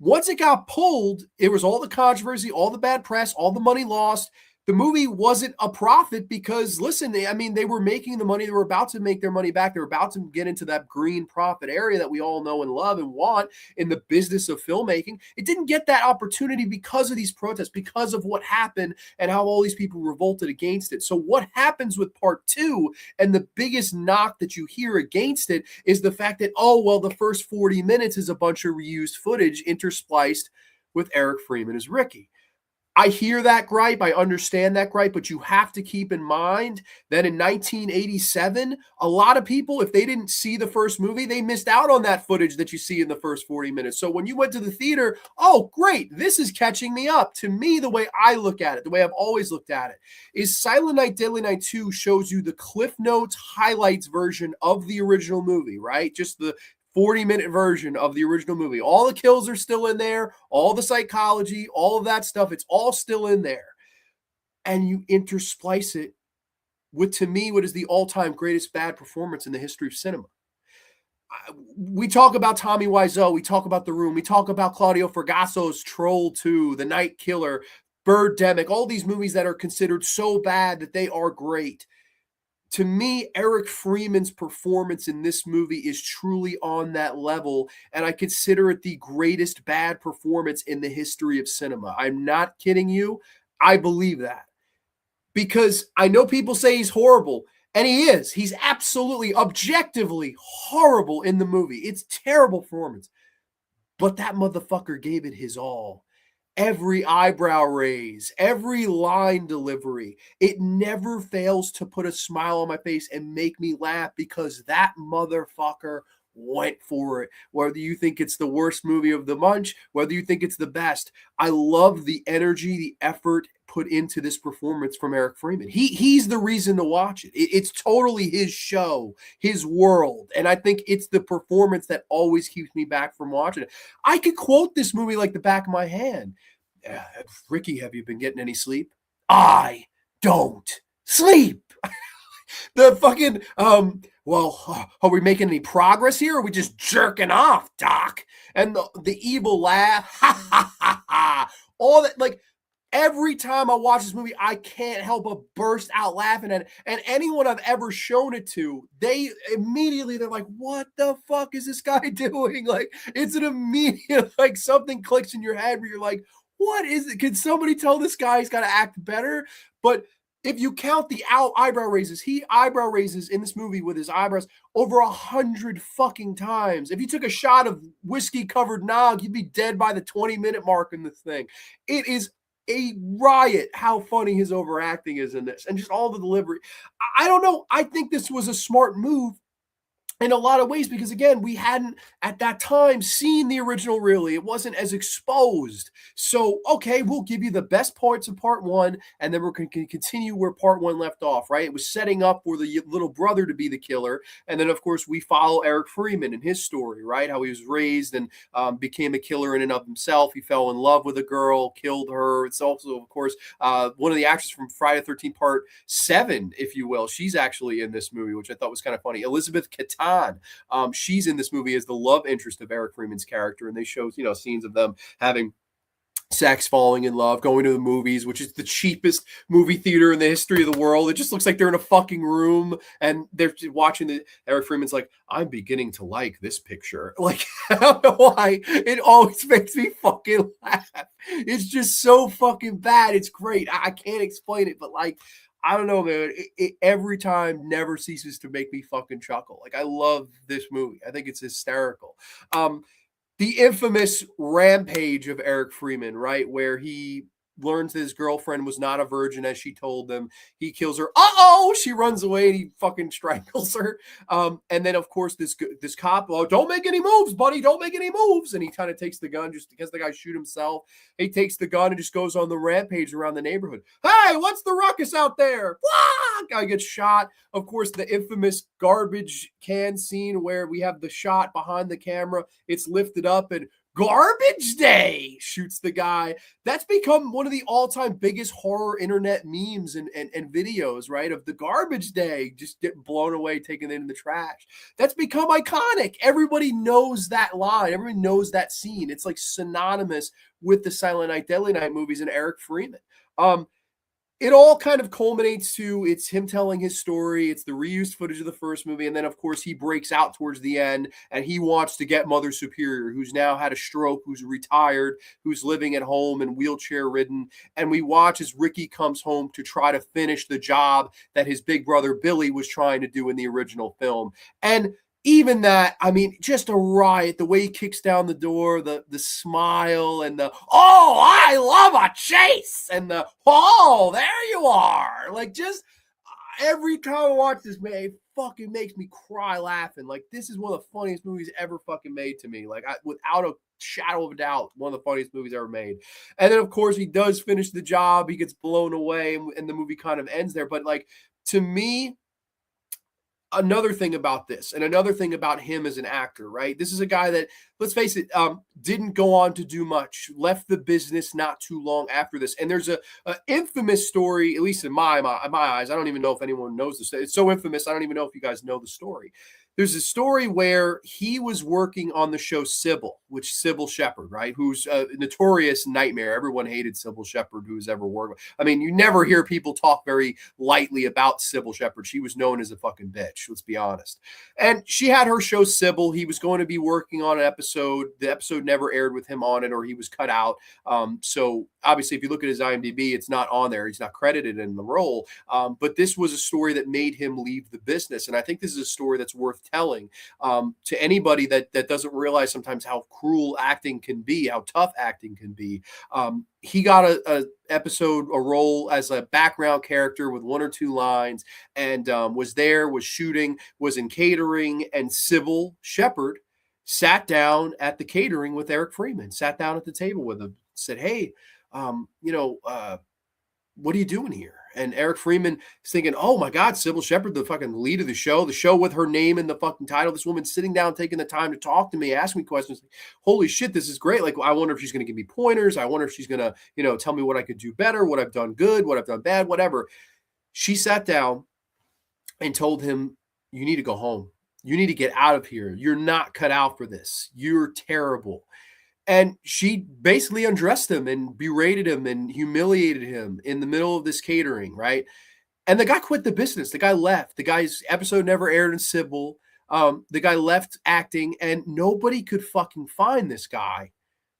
Once it got pulled, it was all the controversy, all the bad press, all the money lost. The movie wasn't a profit because, listen, they were making the money. They were about to make their money back. They were about to get into that green profit area that we all know and love and want in the business of filmmaking. It didn't get that opportunity because of these protests, because of what happened and how all these people revolted against it. So what happens with Part 2, and the biggest knock that you hear against it, is the fact that, the first 40 minutes is a bunch of reused footage interspliced with Eric Freeman as Ricky. I hear that gripe. I understand that gripe, but you have to keep in mind that in 1987, a lot of people, if they didn't see the first movie, they missed out on that footage that you see in the first 40 minutes. So when you went to the theater, oh, great, this is catching me up. To me, the way I look at it, the way I've always looked at it, is Silent Night, Deadly Night 2 shows you the Cliff Notes highlights version of the original movie, right? Just the 40-minute version of the original movie. All the kills are still in there, all the psychology, all of that stuff, it's all still in there. And you intersplice it to me, what is the all-time greatest bad performance in the history of cinema. We talk about Tommy Wiseau, we talk about The Room, we talk about Claudio Fragaso's Troll 2, The Night Killer, Birdemic, all these movies that are considered so bad that they are great. To me, Eric Freeman's performance in this movie is truly on that level, and I consider it the greatest bad performance in the history of cinema. I'm not kidding you. I believe that. Because I know people say he's horrible, and he is. He's absolutely, objectively horrible in the movie. It's terrible performance. But that motherfucker gave it his all. Every eyebrow raise, every line delivery, it never fails to put a smile on my face and make me laugh because that motherfucker went for it. Whether you think it's the worst movie of the bunch, whether you think it's the best, I love the energy, the effort put into this performance from Eric Freeman. He's the reason to watch it. It's totally his show, his world, and I think it's the performance that always keeps me back from watching it. I could quote this movie like the back of my hand. Ricky, have you been getting any sleep? I don't sleep. The fucking well, are we making any progress here? Or are we just jerking off, Doc? And the evil laugh, ha ha ha ha. All that, like, every time I watch this movie, I can't help but burst out laughing at it. And anyone I've ever shown it to, they're like, what the fuck is this guy doing? Like, it's an immediate, like, something clicks in your head where you're like, what is it? Can somebody tell this guy he's got to act better? But if you count the eyebrow raises, he eyebrow raises in this movie with his eyebrows over 100 fucking times. If you took a shot of whiskey covered nog, you'd be dead by the 20-minute mark in this thing. It is a riot how funny his overacting is in this and just all the delivery. I don't know. I think this was a smart move in a lot of ways because, again, we hadn't at that time seen the original really. It wasn't as exposed. So, okay, we'll give you the best parts of part one, and then we're going to continue where part one left off, right? It was setting up for the little brother to be the killer. And then, of course, we follow Eric Freeman and his story, right? How he was raised and became a killer in and of himself. He fell in love with a girl, killed her. It's also, of course, one of the actors from Friday the 13th Part 7, if you will. She's actually in this movie, which I thought was kind of funny. Elizabeth Catan. She's in this movie as the love interest of Eric Freeman's character, and they show, scenes of them having sex, falling in love, going to the movies, which is the cheapest movie theater in the history of the world. It just looks like they're in a fucking room and they're watching the Eric Freeman's like, I'm beginning to like this picture. Like, I don't know why. It always makes me fucking laugh. It's just so fucking bad. It's great. I can't explain it, but like, I don't know, man. It every time never ceases to make me fucking chuckle. Like, I love this movie. I think it's hysterical. The infamous rampage of Eric Freeman, right? Where he learns that his girlfriend was not a virgin as she told him. He kills her. Uh-oh! She runs away and he fucking strangles her. And then, of course, this cop, oh, don't make any moves, buddy. Don't make any moves. And he kind of takes the gun just because the guy shoot himself. He takes the gun and just goes on the rampage around the neighborhood. Hey, what's the ruckus out there? Blah! Guy gets shot. Of course, the infamous garbage can scene where we have the shot behind the camera. It's lifted up and Garbage Day shoots the guy. That's become one of the all-time biggest horror internet memes and videos, right? Of the Garbage Day just getting blown away, taken in the trash. That's become iconic. Everybody knows that line. Everybody knows that scene. It's like synonymous with the Silent Night, Deadly Night movies and Eric Freeman. It all kind of culminates to it's him telling his story. It's the reused footage of the first movie. And then, of course, he breaks out towards the end and he wants to get Mother Superior, who's now had a stroke, who's retired, who's living at home and wheelchair ridden. And we watch as Ricky comes home to try to finish the job that his big brother Billy was trying to do in the original film. And even that, I mean, just a riot. The way he kicks down the door, the smile, and the, oh, I love a chase, and the, oh, there you are. Like, just every time I watch this, man, it fucking makes me cry laughing. Like, this is one of the funniest movies ever fucking made to me. Like, without a shadow of a doubt, one of the funniest movies ever made. And then, of course, he does finish the job. He gets blown away, and the movie kind of ends there. But, like, to me, another thing about this, and another thing about him as an actor, right? This is a guy that, let's face it, didn't go on to do much, left the business not too long after this. And there's a infamous story, at least in my eyes. I don't even know if anyone knows this. It's so infamous, I don't even know if you guys know the story. There's a story where he was working on the show Sybil, which Sybil Shepherd, right? Who's a notorious nightmare. Everyone hated Sybil Shepherd who's ever worked with. I mean, you never hear people talk very lightly about Sybil Shepherd. She was known as a fucking bitch, let's be honest. And she had her show Sybil. He was going to be working on an episode. The episode never aired with him on it, or he was cut out. So obviously, if you look at his IMDb, it's not on there. He's not credited in the role. But this was a story that made him leave the business. And I think this is a story that's worth telling to anybody that doesn't realize sometimes how cruel acting can be, how tough acting can be. He got a role as a background character with 1 or 2 lines, and was shooting, was in catering, and Sybil Shepherd sat down at the catering with Eric Freeman, sat down at the table with him, said, "Hey, what are you doing here?" And Eric Freeman is thinking, oh my God, Sybil Shepherd, the fucking lead of the show with her name in the fucking title. This woman sitting down, taking the time to talk to me, ask me questions. Holy shit, this is great. Like, I wonder if she's going to give me pointers. I wonder if she's going to, tell me what I could do better, what I've done good, what I've done bad, whatever. She sat down and told him, you need to go home. You need to get out of here. You're not cut out for this. You're terrible. And she basically undressed him and berated him and humiliated him in the middle of this catering, right? And the guy quit the business. The guy left. The guy's episode never aired in Sybil. The guy left acting, and nobody could fucking find this guy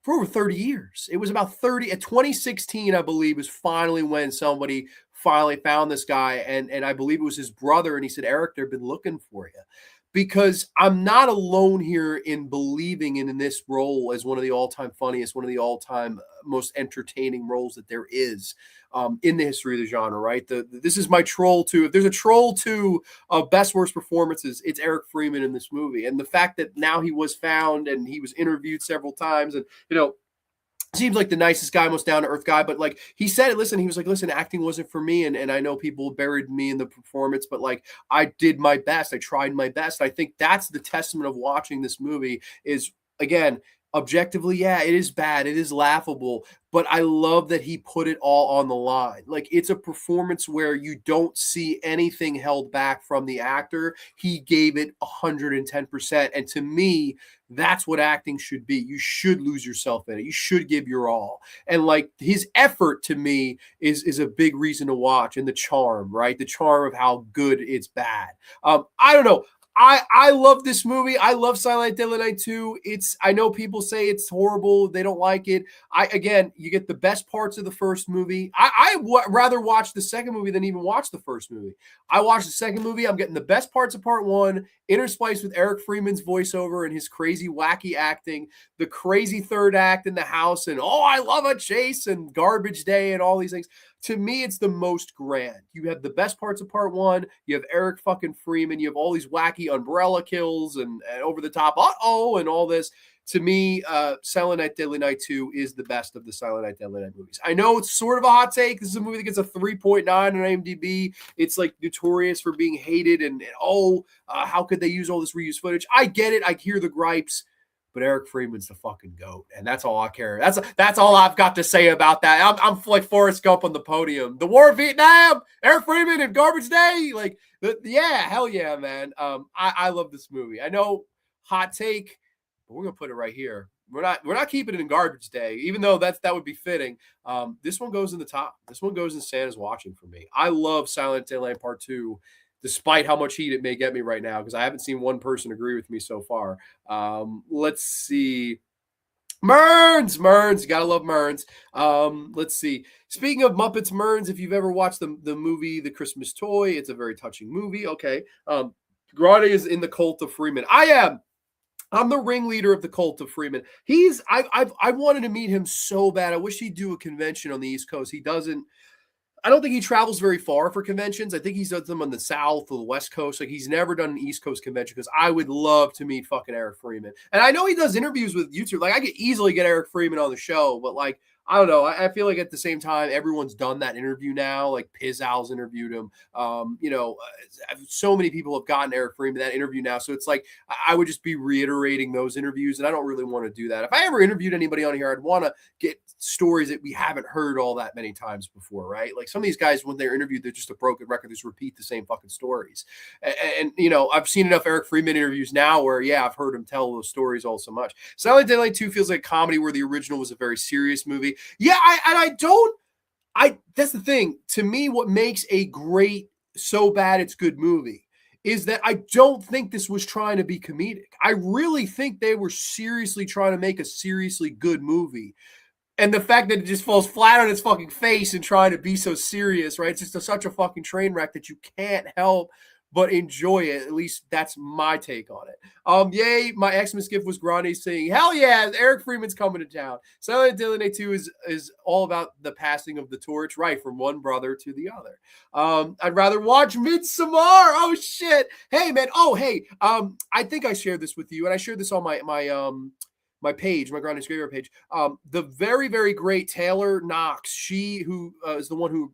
for over 30 years. It was about 2016, I believe, was finally when somebody finally found this guy. And I believe it was his brother. And he said, Eric, they've been looking for you. Because I'm not alone here in believing in this role as one of the all-time funniest, one of the all-time most entertaining roles that there is in the history of the genre, right? This is my troll two. If there's a troll two of best worst performances, it's Eric Freeman in this movie. And the fact that now he was found and he was interviewed several times, and seems like the nicest guy, most down-to-earth guy, but like he said, he was like, listen, acting wasn't for me, and I know people buried me in the performance, but like I did my best. I tried my best. I think that's the testament of watching this movie is, again, objectively, yeah, it is bad. It is laughable, but I love that he put it all on the line. Like, it's a performance where you don't see anything held back from the actor. He gave it 110%. And to me, that's what acting should be. You should lose yourself in it. You should give your all. And like his effort to me is a big reason to watch, and the charm, right? The charm of how good it's bad. I don't know. I love this movie. I love Silent Night, Deadly Night 2. I know people say it's horrible. They don't like it. Again, you get the best parts of the first movie. I would rather watch the second movie than even watch the first movie. I watched the second movie. I'm getting the best parts of part one, interspliced with Eric Freeman's voiceover and his crazy, wacky acting, the crazy third act in the house, and I love a chase and garbage day and all these things. To me, it's the most grand. You have the best parts of part one. You have Eric fucking Freeman. You have all these wacky umbrella kills and over the top, and all this. To me, Silent Night, Deadly Night 2 is the best of the Silent Night, Deadly Night movies. I know it's sort of a hot take. This is a movie that gets a 3.9 on IMDb. It's like notorious for being hated and how could they use all this reused footage? I get it. I hear the gripes. But Eric Freeman's the fucking GOAT, and that's all I care. That's all I've got to say about that. I'm like Forrest Gump on the podium. The War of Vietnam, Eric Freeman, and Garbage Day. Like, hell yeah, man. I love this movie. I know, hot take, but we're gonna put it right here. We're not keeping it in Garbage Day, even though that would be fitting. This one goes in the top. This one goes in Santa's Watching for me. I love Silent Night Part 2. Despite how much heat it may get me right now, because I haven't seen one person agree with me so far. Let's see. Mearns, you gotta love Mearns. Let's see. Speaking of Muppets, Mearns, if you've ever watched the movie The Christmas Toy, it's a very touching movie. Okay. Grande is in the cult of Freeman. I'm the ringleader of the cult of Freeman. I wanted to meet him so bad. I wish he'd do a convention on the East Coast. He doesn't. I don't think he travels very far for conventions. I think he's done them on the South or the West Coast. Like, he's never done an East Coast convention, because I would love to meet fucking Eric Freeman. And I know he does interviews with YouTube. Like, I could easily get Eric Freeman on the show, but like, I don't know. I feel like at the same time, everyone's done that interview now. Like Pizzow's interviewed him. So many people have gotten Eric Freeman that interview now. So it's like I would just be reiterating those interviews, and I don't really want to do that. If I ever interviewed anybody on here, I'd want to get stories that we haven't heard all that many times before, right? Like some of these guys, when they're interviewed, they're just a broken record. They just repeat the same fucking stories. And I've seen enough Eric Freeman interviews now where, yeah, I've heard him tell those stories all so much. Silent Night, Deadly Night 2 feels like comedy where the original was a very serious movie. Yeah, that's the thing. To me, what makes a great, so bad it's good movie is that I don't think this was trying to be comedic. I really think they were seriously trying to make a seriously good movie. And the fact that it just falls flat on its fucking face and trying to be so serious, right? It's just such a fucking train wreck that you can't help but enjoy it. At least that's my take on it. Yay, my Xmas gift was Grande saying, hell yeah, Eric Freeman's coming to town. Silent Night, Deadly Night 2 is all about the passing of the torch, right, from one brother to the other. I'd rather watch Midsommar. Oh, shit. Hey, man. Oh, hey. I think I shared this with you, and I shared this on my page, my Grande's Graveyard page. The very, very great Taylor Knox, she who is the one who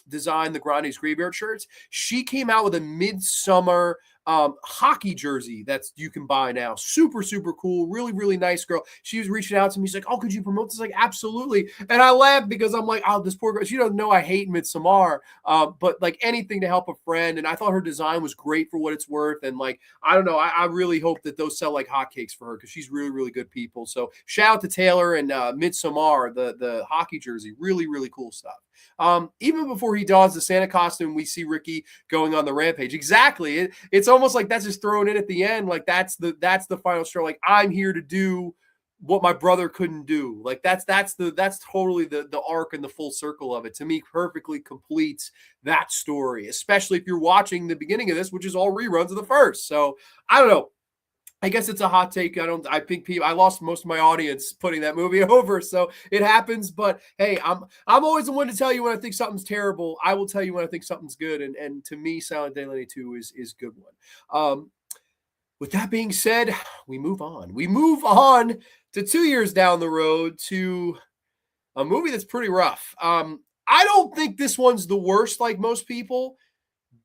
designed the Grande's Graveyard shirts, she came out with a Midsummer hockey jersey that's you can buy now. Super, super cool. Really, really nice girl. She was reaching out to me. She's like, oh, could you promote this? Like, absolutely. And I laughed because I'm like, oh, this poor girl, she doesn't know I hate Midsommar. But like anything to help a friend. And I thought her design was great for what it's worth. And like, I don't know, I really hope that those sell like hotcakes for her because she's really, really good people. So shout out to Taylor and Midsommar, the hockey jersey. Really, really cool stuff. Even before he dons the Santa costume, we see Ricky going on the rampage. Exactly. It's almost like that's just thrown in at the end. Like that's the final straw. Like I'm here to do what my brother couldn't do. Like that's totally the arc and the full circle of it. To me, perfectly completes that story, especially if you're watching the beginning of this, which is all reruns of the first. So I don't know. I guess it's a hot take. I think I lost most of my audience putting that movie over, so it happens. But hey, I'm always the one to tell you when I think something's terrible. I will tell you when I think something's good, and to me, Silent Night, Deadly Night 2 is a good one. With that being said, we move on. We move on to 2 years down the road to a movie that's pretty rough. I don't think this one's the worst, like most people.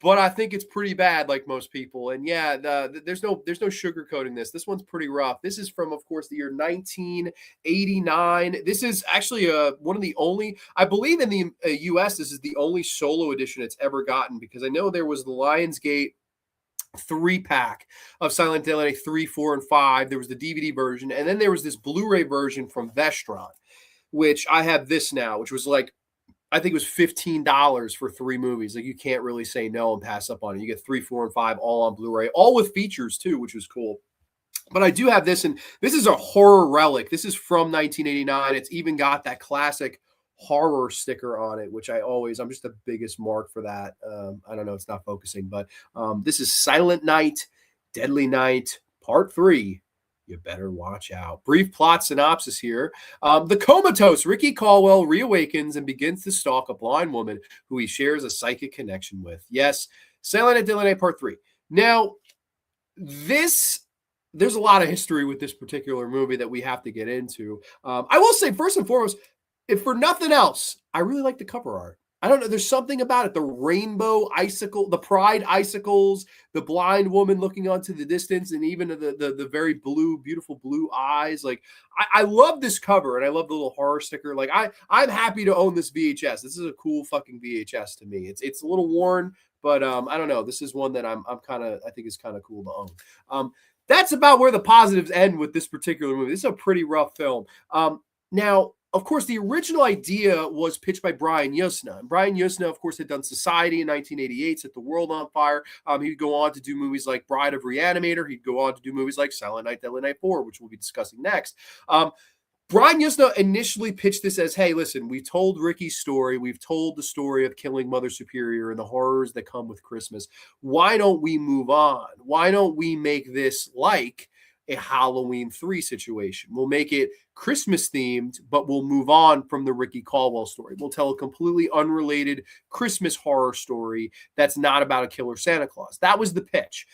But I think it's pretty bad, like most people. And yeah, there's no sugarcoating this. This one's pretty rough. This is from, of course, the year 1989. This is actually one of the only, I believe in the U.S., this is the only solo edition it's ever gotten, because I know there was the Lionsgate 3-pack of Silent Deadly Night 3, 4, and 5. There was the DVD version, and then there was this Blu-ray version from Vestron, which I have this now, which was like, I think it was $15 for 3 movies. Like you can't really say no and pass up on it. You get 3, 4, and 5 all on Blu-ray, all with features too, which was cool. But I do have this, and this is a horror relic. This is from 1989. It's even got that classic horror sticker on it, which I'm just the biggest mark for that. I don't know, it's not focusing, but this is Silent Night, Deadly Night, Part 3. You better watch out. Brief plot synopsis here. The comatose Ricky Caldwell reawakens and begins to stalk a blind woman who he shares a psychic connection with. Yes, Silent Night, Deadly Night Part 3. Now, there's a lot of history with this particular movie that we have to get into. I will say, first and foremost, if for nothing else, I really like the cover art. I don't know. There's something about it. The rainbow icicle, the pride icicles, the blind woman looking onto the distance, and even the very blue, beautiful blue eyes. Like I love this cover, and I love the little horror sticker. Like I'm happy to own this VHS. This is a cool fucking VHS to me. It's a little worn, but I don't know. This is one that I think is kind of cool to own. That's about where the positives end with this particular movie. This is a pretty rough film. Now, of course, the original idea was pitched by Brian Yuzna. And Brian Yuzna, of course, had done Society in 1988, Set the World on Fire. He'd go on to do movies like Bride of Reanimator. He'd go on to do movies like Silent Night, Deadly Night 4, which we'll be discussing next. Brian Yuzna initially pitched this as, hey, listen, we told Ricky's story. We've told the story of killing Mother Superior and the horrors that come with Christmas. Why don't we move on? Why don't we make this like a Halloween 3 situation? We'll make it Christmas themed, but we'll move on from the Ricky Caldwell story. We'll tell a completely unrelated Christmas horror story that's not about a killer Santa Claus. That was the pitch.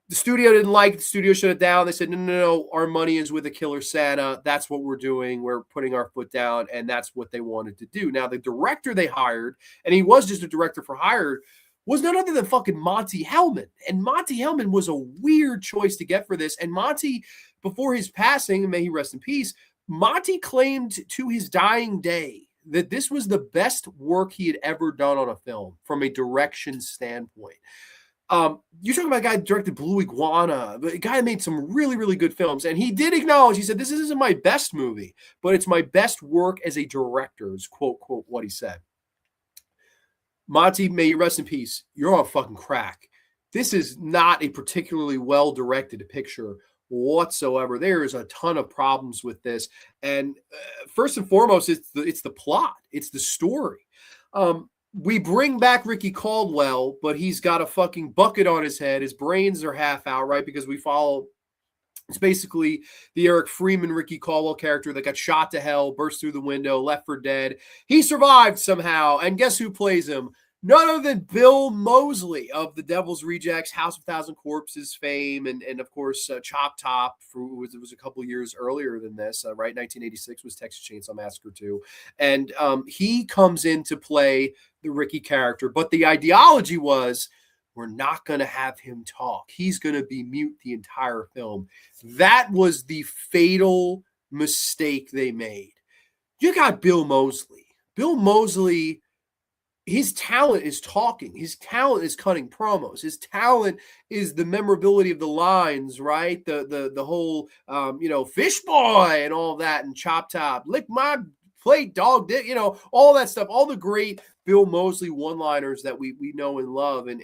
The studio didn't like it. The studio shut it down. They said, no, our money is with a killer Santa. That's what we're doing. We're putting our foot down, and that's what they wanted to do. Now, the director they hired, and he was just a director for hire, was none other than fucking Monty Hellman. And Monty Hellman was a weird choice to get for this. And Monty, before his passing, may he rest in peace, Monty claimed to his dying day that this was the best work he had ever done on a film from a direction standpoint. You're talking about a guy who directed Blue Iguana, but a guy that made some really, really good films. And he did acknowledge, he said, this isn't my best movie, but it's my best work as a director, is quote, what he said. Monty, may you rest in peace. You're on fucking crack. This is not a particularly well-directed picture whatsoever. There is a ton of problems with this. And first and foremost, it's the plot. It's the story. We bring back Ricky Caldwell, but he's got a fucking bucket on his head. His brains are half out, right? Because we follow, it's basically the Eric Freeman, Ricky Caldwell character that got shot to hell, burst through the window, left for dead. He survived somehow. And guess who plays him? None other than Bill Moseley of the Devil's Rejects, House of Thousand Corpses fame, and of course, Chop Top. It was a couple of years earlier than this, right? 1986 was Texas Chainsaw Massacre 2. And he comes in to play the Ricky character. But the ideology was, we're not going to have him talk. He's going to be mute the entire film. That was the fatal mistake they made. You got Bill Moseley. Bill Moseley, his talent is talking. His talent is cutting promos. His talent is the memorability of the lines, right? The whole, fish boy and all that, and Chop Top, lick my plate, dog, all that stuff, all the great Bill Moseley one-liners that we know and love and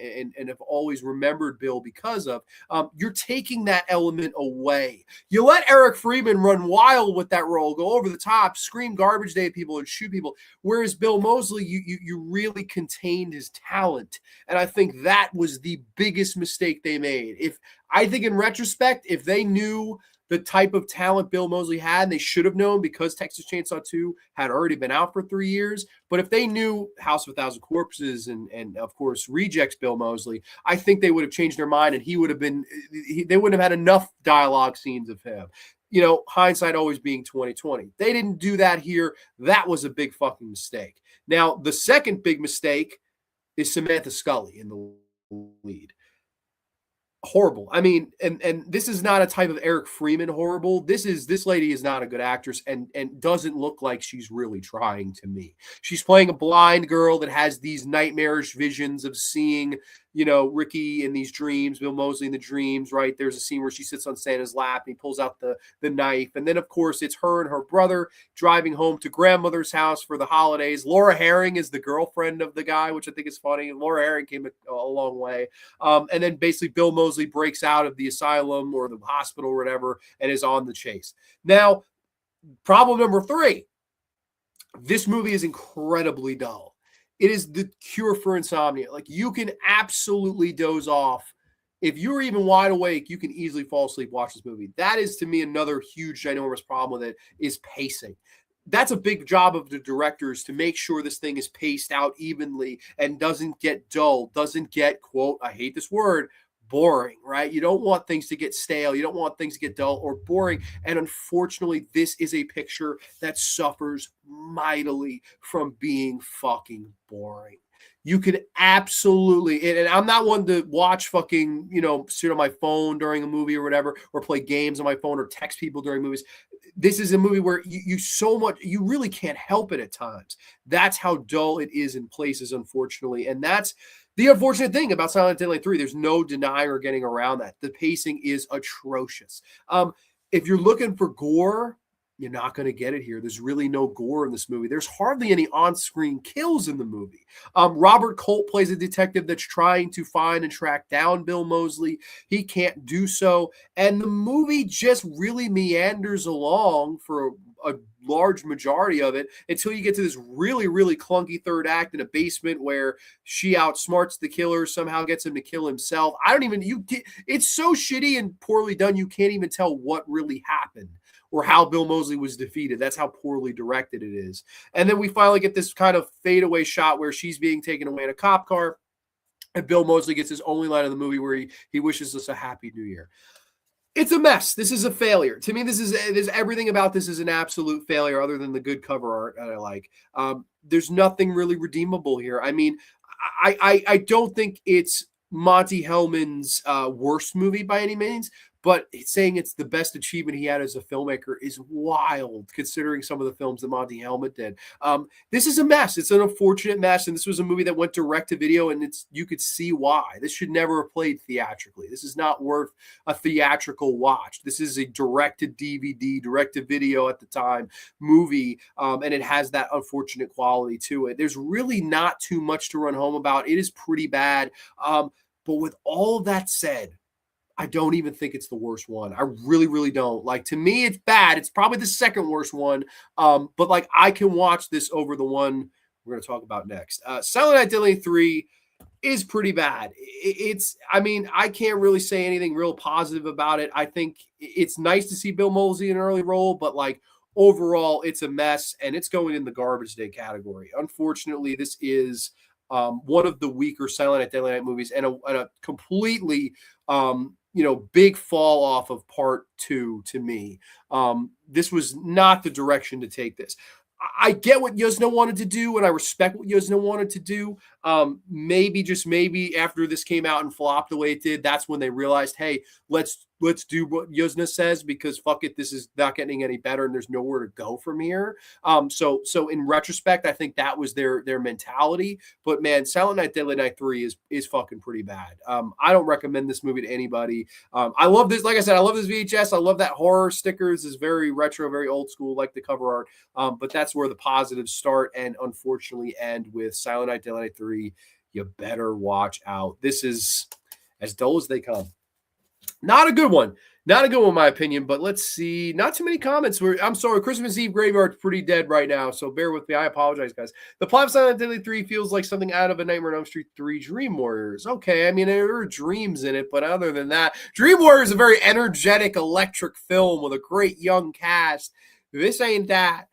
have always remembered Bill because of. You're taking that element away. You let Eric Freeman run wild with that role, go over the top, scream garbage day at people and shoot people. Whereas Bill Moseley, you really contained his talent. And I think that was the biggest mistake they made. I think in retrospect, if they knew the type of talent Bill Moseley had, and they should have known because Texas Chainsaw 2 had already been out for 3 years. But if they knew House of a Thousand Corpses and of course, Rejects Bill Moseley, I think they would have changed their mind and they wouldn't have had enough dialogue scenes of him. Hindsight always being 2020. They didn't do that here. That was a big fucking mistake. Now, the second big mistake is Samantha Scully in the lead. Horrible. I mean, and this is not a type of Eric Freeman horrible. This lady is not a good actress and doesn't look like she's really trying to me. She's playing a blind girl that has these nightmarish visions of seeing, Ricky in these dreams, Bill Moseley in the dreams, right? There's a scene where she sits on Santa's lap and he pulls out the knife. And then, of course, it's her and her brother driving home to grandmother's house for the holidays. Laura Herring is the girlfriend of the guy, which I think is funny. Laura Herring came a long way. And then basically Bill Moseley breaks out of the asylum or the hospital or whatever and is on the chase. Now, problem number 3, this movie is incredibly dull. It is the cure for insomnia. Like, you can absolutely doze off. If you're even wide awake, you can easily fall asleep, watch this movie. That is, to me, another huge, ginormous problem with it is pacing. That's a big job of the directors to make sure this thing is paced out evenly and doesn't get dull, doesn't get, quote, I hate this word, boring, right? You don't want things to get stale. You don't want things to get dull or boring. And unfortunately, this is a picture that suffers mightily from being fucking boring. You could absolutely, and I'm not one to watch fucking, sit on my phone during a movie or whatever, or play games on my phone or text people during movies. This is a movie where you really can't help it at times. That's how dull it is in places, unfortunately. And that's the unfortunate thing about Silent Night, Deadly 3. There's no denying or getting around that. The pacing is atrocious. If you're looking for gore, you're not going to get it here. There's really no gore in this movie. There's hardly any on-screen kills in the movie. Robert Colt plays a detective that's trying to find and track down Bill Moseley. He can't do so. And the movie just really meanders along for a large majority of it until you get to this really, really clunky third act in a basement where she outsmarts the killer, somehow gets him to kill himself. It's so shitty and poorly done, you can't even tell what really happened or how Bill Moseley was defeated. That's how poorly directed it is. And then we finally get this kind of fadeaway shot where she's being taken away in a cop car. And Bill Moseley gets his only line of the movie where he wishes us a happy new year. It's a mess. This is a failure. To me, this is everything about this is an absolute failure other than the good cover art that I like. There's nothing really redeemable here. I mean, I don't think it's Monty Hellman's worst movie by any means, but saying it's the best achievement he had as a filmmaker is wild, considering some of the films that Monty Hellman did. This is a mess. It's an unfortunate mess, and this was a movie that went direct to video, and you could see why. This should never have played theatrically. This is not worth a theatrical watch. This is a direct to DVD, direct to video at the time movie, and it has that unfortunate quality to it. There's really not too much to run home about. It is pretty bad. But with all of that said, I don't even think it's the worst one. I really, really don't. Like, to me, it's bad. It's probably the second worst one. But like, I can watch this over the one we're going to talk about next. Silent Night, Deadly Night 3 is pretty bad. I mean, I can't really say anything real positive about it. I think it's nice to see Bill Moseley in an early role, but like, overall, it's a mess, and it's going in the garbage day category. Unfortunately, this is one of the weaker Silent Night, Deadly Night movies, and a completely big fall off of part 2 to me. This was not the direction to take this. I get what Yuzna wanted to do, and I respect what Yuzna wanted to do. Maybe, just maybe, after this came out and flopped the way it did, that's when they realized, hey, let's do what Yuzna says, because fuck it, this is not getting any better, and there's nowhere to go from here. So in retrospect, I think that was their mentality. But man, Silent Night, Deadly Night 3 is fucking pretty bad. I don't recommend this movie to anybody. I love this. Like I said, I love this VHS. I love that horror stickers is very retro, very old school, like the cover art. But that's where the positives start, and unfortunately end with Silent Night, Deadly Night 3. You better watch out. This is as dull as they come. Not a good one. Not a good one, in my opinion, but let's see. Not too many comments. I'm sorry. Christmas Eve Graveyard's pretty dead right now, so bear with me. I apologize, guys. The plot of Silent Night, Deadly 3 feels like something out of a Nightmare on Elm Street 3 Dream Warriors. Okay, I mean, there are dreams in it, but other than that, Dream Warriors is a very energetic, electric film with a great young cast. This ain't that.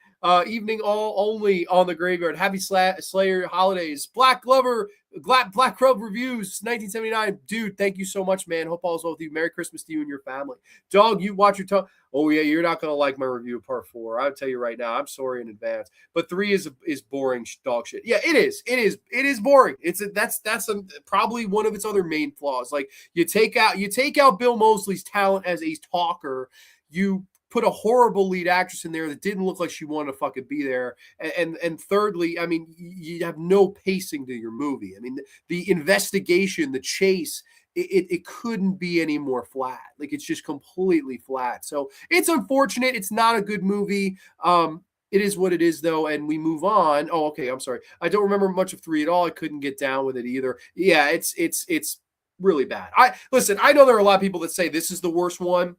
Evening all only on the Graveyard. Happy Slayer holidays. Black Glove Reviews 1979. Dude, thank you so much, man. Hope all is well with you. Merry Christmas to you and your family. Dog, you watch your tongue. Oh yeah, you're not gonna like my review of part 4. I'll tell you right now. I'm sorry in advance. But 3 is boring dog shit. Yeah, it is. It is boring. That's probably one of its other main flaws. Like, you take out Bill Moseley's talent as a talker. You put a horrible lead actress in there that didn't look like she wanted to fucking be there. And thirdly, I mean, you have no pacing to your movie. I mean, the investigation, the chase, it couldn't be any more flat. Like, it's just completely flat. So it's unfortunate. It's not a good movie. It is what it is, though, and we move on. Oh, okay, I'm sorry. I don't remember much of 3 at all. I couldn't get down with it either. Yeah, it's really bad. I know there are a lot of people that say this is the worst one.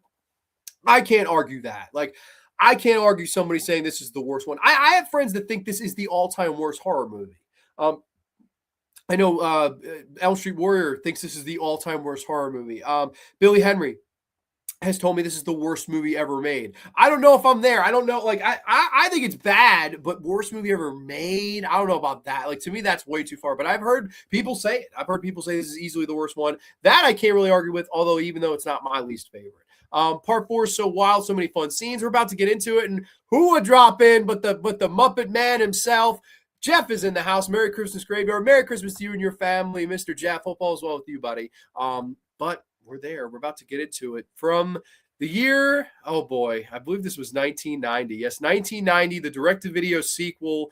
I can't argue that. Like, I can't argue somebody saying this is the worst one. I have friends that think this is the all-time worst horror movie. I know Elm Street Warrior thinks this is the all-time worst horror movie. Billy Henry has told me this is the worst movie ever made. I don't know if I'm there. I don't know. Like, I think it's bad, but worst movie ever made? I don't know about that. Like, to me, that's way too far. But I've heard people say it. I've heard people say this is easily the worst one. That I can't really argue with, although even though it's not my least favorite. Part 4 is so wild, so many fun scenes. We're about to get into it, and who would drop in but the Muppet Man himself? Jeff is in the house. Merry Christmas, Graveyard. Merry Christmas to you and your family, Mr. Jeff. Hope all is well with you, buddy. But we're there. We're about to get into it. From the year, oh boy, I believe this was 1990. Yes, 1990, the direct-to-video sequel,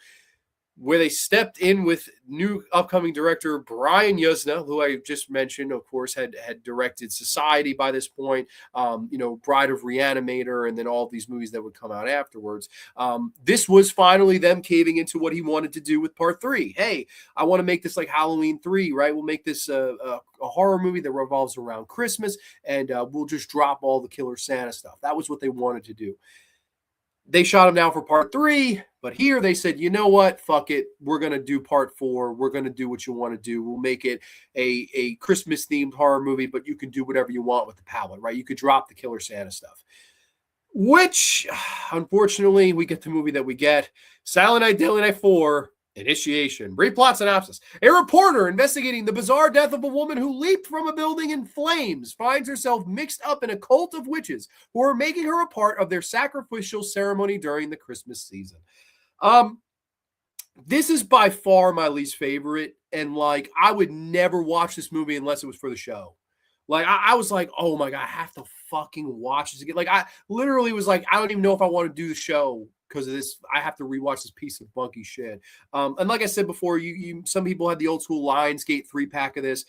where they stepped in with new upcoming director Brian Yuzna, who I just mentioned, of course, had directed Society by this point, Bride of Reanimator, and then all of these movies that would come out afterwards. This was finally them caving into what he wanted to do with part 3. Hey, I want to make this like Halloween 3, right? We'll make this a horror movie that revolves around Christmas, and we'll just drop all the Killer Santa stuff. That was what they wanted to do. They shot him down for part 3, but here they said, you know what? Fuck it. We're going to do part 4. We're going to do what you want to do. We'll make it a Christmas-themed horror movie, but you can do whatever you want with the palette, right? You could drop the Killer Santa stuff. Which, unfortunately, we get the movie that we get. Silent Night, Deadly Night 4 Initiation. Brief plot synopsis. A reporter investigating the bizarre death of a woman who leaped from a building in flames finds herself mixed up in a cult of witches who are making her a part of their sacrificial ceremony during the Christmas season. This is by far my least favorite, and like I would never watch this movie unless it was for the show. Like I was like, oh my god, I have to fucking watch this again. Like I literally was like, I don't even know if I want to do the show because of this. I have to rewatch this piece of bunky shit. And like I said before, you some people had the old school Lionsgate 3-pack of this.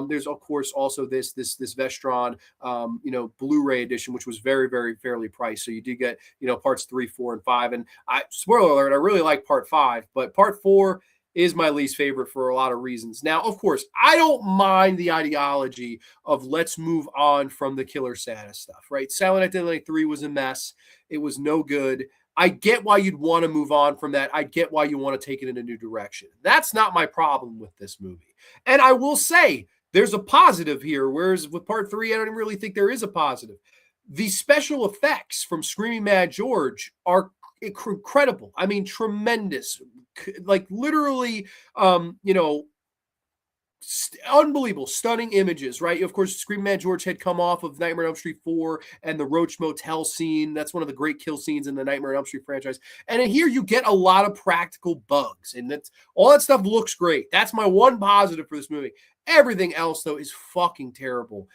There's of course also this Vestron Blu-ray edition, which was very, very fairly priced. So you did get parts 3, 4, and 5. And spoiler alert, I really like part 5, but part 4 is my least favorite for a lot of reasons. Now, of course, I don't mind the ideology of let's move on from the Killer Santa stuff, right? Silent Night, Deadly Night 3 was a mess. It was no good. I get why you'd want to move on from that. I get why you want to take it in a new direction. That's not my problem with this movie. And I will say there's a positive here, whereas with part 3, I don't really think there is a positive. The special effects from Screaming Mad George are incredible. I mean, tremendous. Like literally, unbelievable, stunning images, right? Of course, Screaming Mad George had come off of Nightmare on Elm Street 4 and the Roach Motel scene. That's one of the great kill scenes in the Nightmare on Elm Street franchise. And in here, you get a lot of practical bugs, and that's all that stuff looks great. That's my one positive for this movie. Everything else, though, is fucking terrible.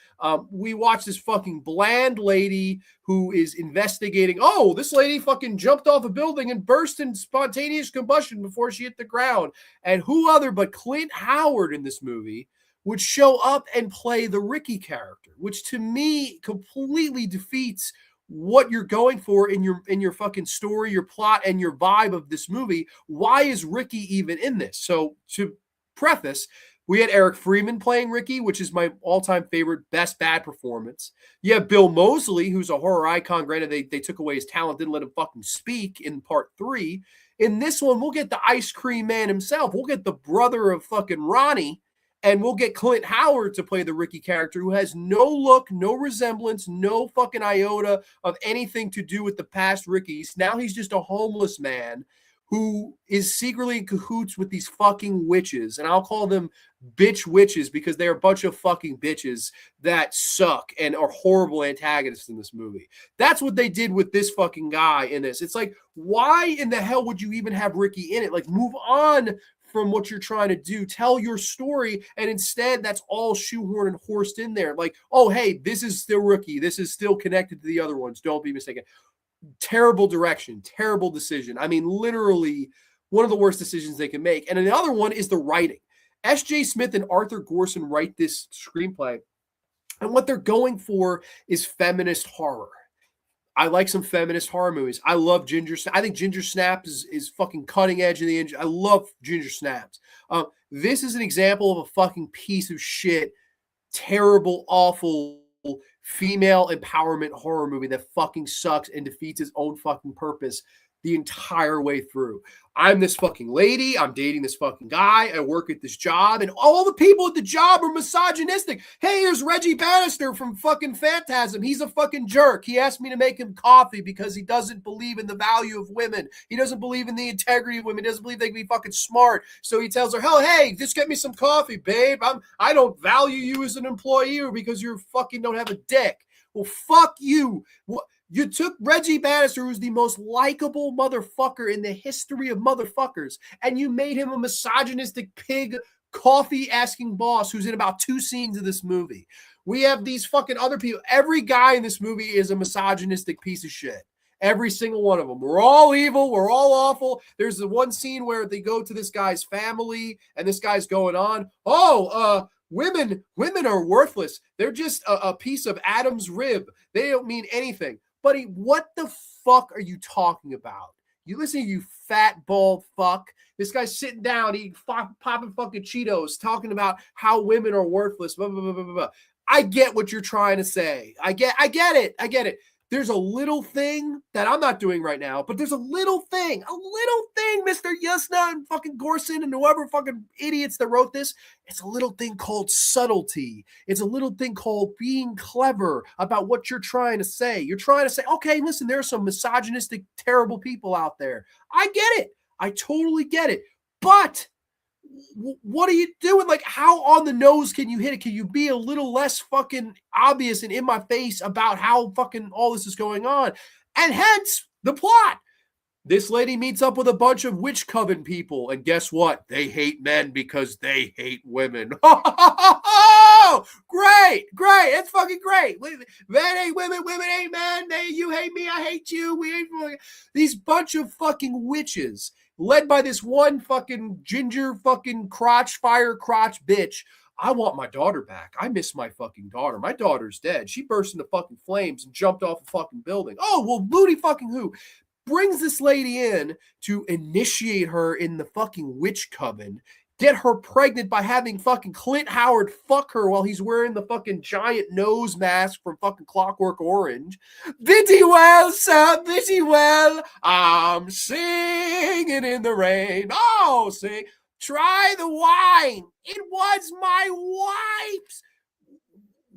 We watch this fucking bland lady who is investigating. Oh, this lady fucking jumped off a building and burst in spontaneous combustion before she hit the ground. And who other but Clint Howard in this movie would show up and play the Ricky character, which to me completely defeats what you're going for in your fucking story, your plot, and your vibe of this movie. Why is Ricky even in this? So to preface, we had Eric Freeman playing Ricky, which is my all-time favorite, best bad performance. You have Bill Moseley, who's a horror icon. Granted, they took away his talent, didn't let him fucking speak in part 3. In this one, we'll get the Ice Cream Man himself. We'll get the brother of fucking Ronnie, and we'll get Clint Howard to play the Ricky character, who has no look, no resemblance, no fucking iota of anything to do with the past Rickies. Now he's just a homeless man who is secretly in cahoots with these fucking witches. And I'll call them bitch witches because they're a bunch of fucking bitches that suck and are horrible antagonists in this movie. That's what they did with this fucking guy in this. It's like, why in the hell would you even have Ricky in it? Like, move on from what you're trying to do. Tell your story. And instead, that's all shoehorned and horsed in there. Like, oh, hey, this is still Ricky. This is still connected to the other ones. Don't be mistaken. Terrible direction, terrible decision. I mean, literally one of the worst decisions they can make. And another one is the writing. S.J. Smith and Arthur Gorson write this screenplay, and what they're going for is feminist horror. I like some feminist horror movies. I love Ginger. I think Ginger Snaps is fucking cutting edge in the engine. I love Ginger Snaps. This is an example of a fucking piece of shit, terrible, awful female empowerment horror movie that fucking sucks and defeats its own fucking purpose the entire way through. I'm this fucking lady. I'm dating this fucking guy. I work at this job, and all the people at the job are misogynistic. Hey, here's Reggie Bannister from fucking Phantasm. He's a fucking jerk. He asked me to make him coffee because he doesn't believe in the value of women. He doesn't believe in the integrity of women. He doesn't believe they can be fucking smart. So he tells her, "Hell, hey, just get me some coffee, babe. I don't value you as an employee because you fucking don't have a dick." Well, fuck you. You took Reggie Bannister, who's the most likable motherfucker in the history of motherfuckers, and you made him a misogynistic pig coffee-asking boss who's in about 2 scenes of this movie. We have these fucking other people. Every guy in this movie is a misogynistic piece of shit. Every single one of them. We're all evil. We're all awful. There's the one scene where they go to this guy's family, and this guy's going on, women are worthless. They're just a piece of Adam's rib. They don't mean anything. Buddy, what the fuck are you talking about? You listen, you fat, bald fuck. This guy's sitting down, eating popping fucking Cheetos, talking about how women are worthless. Blah, blah, blah, blah, blah. I get what you're trying to say. I get it. There's a little thing that I'm not doing right now, but there's a little thing, Mr. Yusna and fucking Gorson and whoever fucking idiots that wrote this. It's a little thing called subtlety. It's a little thing called being clever about what you're trying to say. You're trying to say, okay, listen, there are some misogynistic, terrible people out there. I get it. I totally get it. But what are you doing? Like, how on the nose can you hit it? Can you be a little less fucking obvious and in my face about how fucking all this is going on? And hence the plot. This lady meets up with a bunch of witch coven people, and guess what? They hate men because they hate women. Oh, great, great. It's fucking great. Men hate women, women hate men. You hate me, I hate you. We hate these bunch of fucking witches led by this one fucking ginger fucking fire crotch bitch. I want my daughter back. I miss my fucking daughter. My daughter's dead. She burst into fucking flames and jumped off a fucking building. Oh, well, booty fucking who? Brings this lady in to initiate her in the fucking witch coven, get her pregnant by having fucking Clint Howard fuck her while he's wearing the fucking giant nose mask from fucking Clockwork Orange. Bitty well, sir, bitty well, I'm singing in the rain. Oh, sing, try the wine. It was my wife's.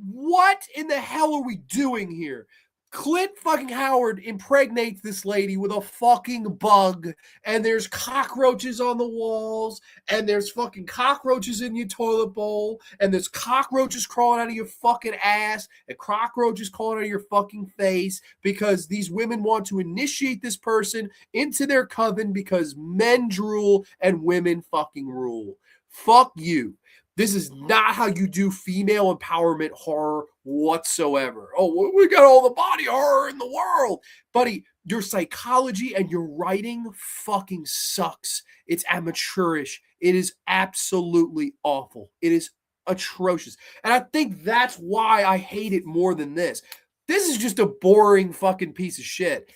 What in the hell are we doing here? Clint fucking Howard impregnates this lady with a fucking bug, and there's cockroaches on the walls, and there's fucking cockroaches in your toilet bowl, and there's cockroaches crawling out of your fucking ass, and cockroaches crawling out of your fucking face, because these women want to initiate this person into their coven because men drool and women fucking rule. Fuck you. This is not how you do female empowerment horror whatsoever. Oh, we got all the body horror in the world. Buddy, your psychology and your writing fucking sucks. It's amateurish. It is absolutely awful. It is atrocious. And I think that's why I hate it more than this. This is just a boring fucking piece of shit.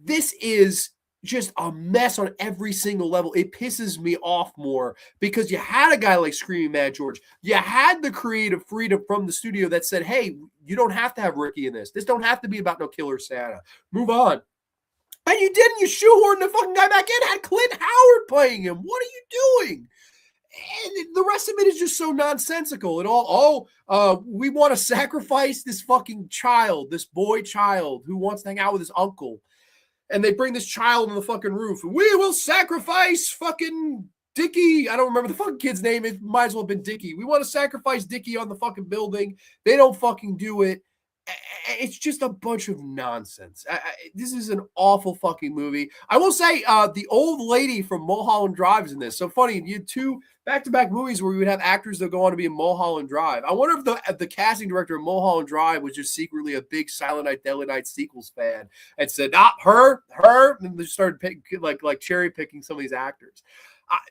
This is just a mess on every single level. It pisses me off more because you had a guy like Screaming Mad George. You had the creative freedom from the studio that said, hey, you don't have to have Ricky in this. This don't have to be about no killer Santa. Move on. And you didn't. You shoehorned the fucking guy back in. Had Clint Howard playing him. What are you doing? And the rest of it is just so nonsensical. It all, we want to sacrifice this fucking child, this boy child who wants to hang out with his uncle. And they bring this child on the fucking roof. We will sacrifice fucking Dickie. I don't remember the fucking kid's name. It might as well have been Dickie. We want to sacrifice Dickie on the fucking building. They don't fucking do it. It's just a bunch of nonsense. This is an awful fucking movie. I will say the old lady from Mulholland Drive is in this. So funny. You had two back-to-back movies where we would have actors that go on to be in Mulholland Drive. I wonder if the casting director of Mulholland Drive was just secretly a big Silent Night, Deadly Night sequels fan and said, her, and they started like cherry picking some of these actors.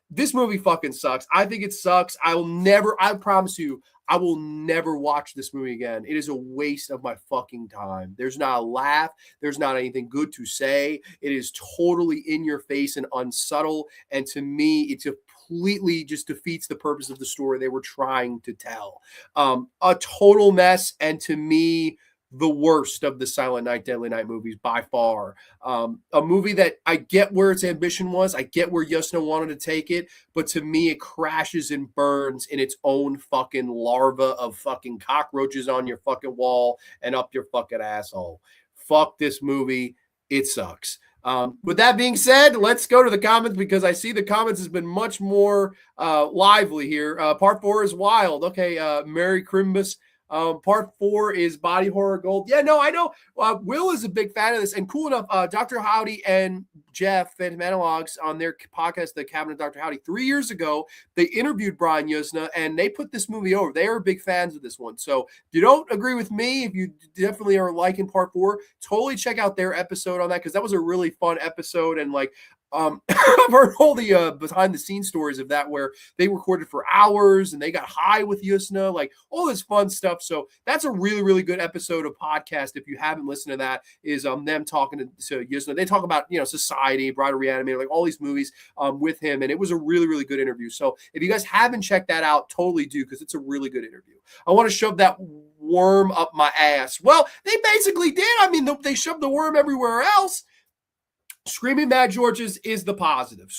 This movie fucking sucks. I think it sucks. I promise you, I will never watch this movie again. It is a waste of my fucking time. There's not a laugh. There's not anything good to say. It is totally in your face and unsubtle. And to me, it completely just defeats the purpose of the story they were trying to tell. A total mess. And to me, the worst of the Silent Night, Deadly Night movies by far. A movie that I get where its ambition was. I get where Yusna wanted to take it. But to me, it crashes and burns in its own fucking larva of fucking cockroaches on your fucking wall and up your fucking asshole. Fuck this movie. It sucks. With that being said, let's go to the comments because I see the comments has been much more lively here. Part 4 is wild. Okay, Merry Crimbus. Part 4 is body horror gold. Yeah, no, I know. Will is a big fan of this, and cool enough, Dr. Howdy and Jeff, Phantom Analogs, on their podcast, The Cabinet of Dr. Howdy, 3 years ago, they interviewed Brian Yuzna, and they put this movie over. They are big fans of this one. So if you don't agree with me, if you definitely are liking Part 4, totally check out their episode on that, because that was a really fun episode, and like, I've heard all the behind the scenes stories of that where they recorded for hours and they got high with Yusna, like all this fun stuff. So that's a really, really good episode of podcast. If you haven't listened to that, is them talking to Yusna. They talk about, Society, Bride of Reanimator, like all these movies with him. And it was a really, really good interview. So if you guys haven't checked that out, totally do, because it's a really good interview. I want to shove that worm up my ass. Well, they basically did. I mean, they shoved the worm everywhere else. Screaming Mad George is the positive.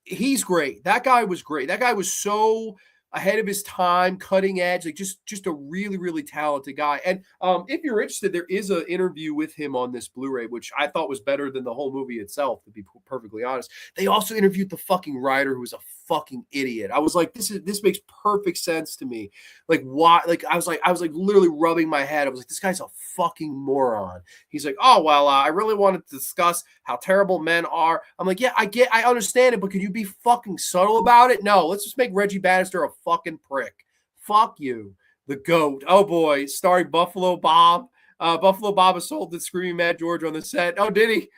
He's great. That guy was great. That guy was so ahead of his time, cutting edge, like just a really, really talented guy. And if you're interested, there is an interview with him on this Blu-ray, which I thought was better than the whole movie itself, to be perfectly honest. They also interviewed the fucking writer, who was a fucking idiot. I was like, this makes perfect sense to me. Like, why? Like, I was like literally rubbing my head. I was like, this guy's a fucking moron. He's like, oh well, I really wanted to discuss how terrible men are. I'm like, yeah, I understand it, but can you be fucking subtle about it? No, let's just make Reggie Bannister a fucking prick. Fuck you, the GOAT. Oh boy, starring Buffalo Bob. Buffalo Bob assaulted Screaming Mad George on the set. Oh, did he?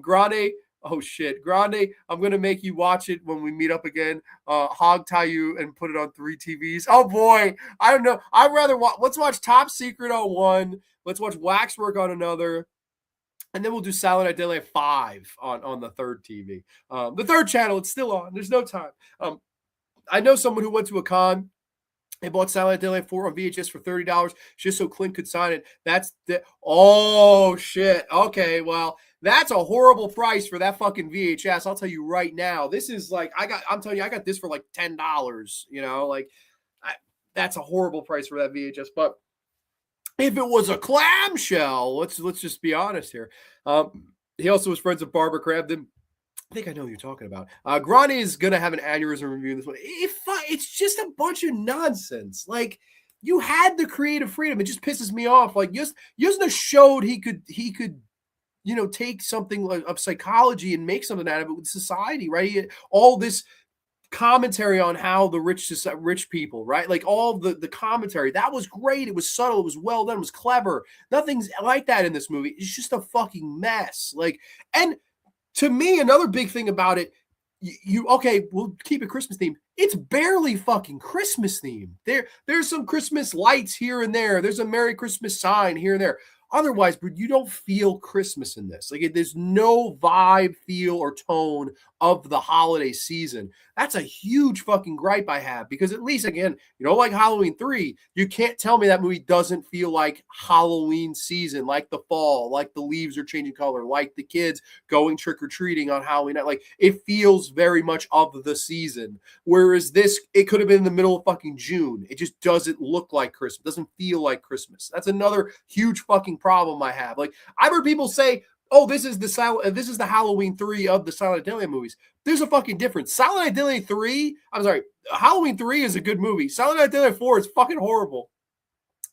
Grande. Oh shit, Grande, I'm gonna make you watch it when we meet up again. Hog tie you and put it on 3 TVs. Oh boy, I don't know. I'd rather watch. Let's watch Top Secret on one. Let's watch Waxwork on another, and then we'll do Silent Night Deadly 5 on the third TV. The third channel, it's still on. There's no time. I know someone who went to a con. They bought Silent Night Deadly 4 on VHS for $30 just so Clint could sign it. That's the oh shit. Okay, well, that's a horrible price for that fucking VHS. I'll tell you right now. This is like I'm telling you, I got this for like $10. You know, like that's a horrible price for that VHS. But if it was a clamshell, let's just be honest here. He also was friends with Barbara Crampton. I think I know what you're talking about. Grande is going to have an aneurysm reviewing this one. It's just a bunch of nonsense. Like, you had the creative freedom. It just pisses me off. Like, Yuzna showed he could, take something of psychology and make something out of it with society, right? All this commentary on how the rich people, right? Like all the commentary, that was great. It was subtle. It was well done. It was clever. Nothing's like that in this movie. It's just a fucking mess. Like, and to me, another big thing about it, okay, we'll keep it Christmas themed. It's barely fucking Christmas themed. There's some Christmas lights here and there. There's a Merry Christmas sign here and there. Otherwise, but you don't feel Christmas in this. Like, there's no vibe, feel, or tone of the holiday season. That's a huge fucking gripe I have, because at least, again, like Halloween 3, you can't tell me that movie doesn't feel like Halloween season, like the fall, like the leaves are changing color, like the kids going trick-or-treating on Halloween night. Like, it feels very much of the season. Whereas this, it could have been in the middle of fucking June. It just doesn't look like Christmas. It doesn't feel like Christmas. That's another huge fucking problem I have. Like, I've heard people say, oh, this is the Halloween 3 of the Silent Night Deadly movies. There's a fucking difference. Silent Night Deadly 3, I'm sorry, Halloween 3 is a good movie. Silent Night Deadly 4 is fucking horrible.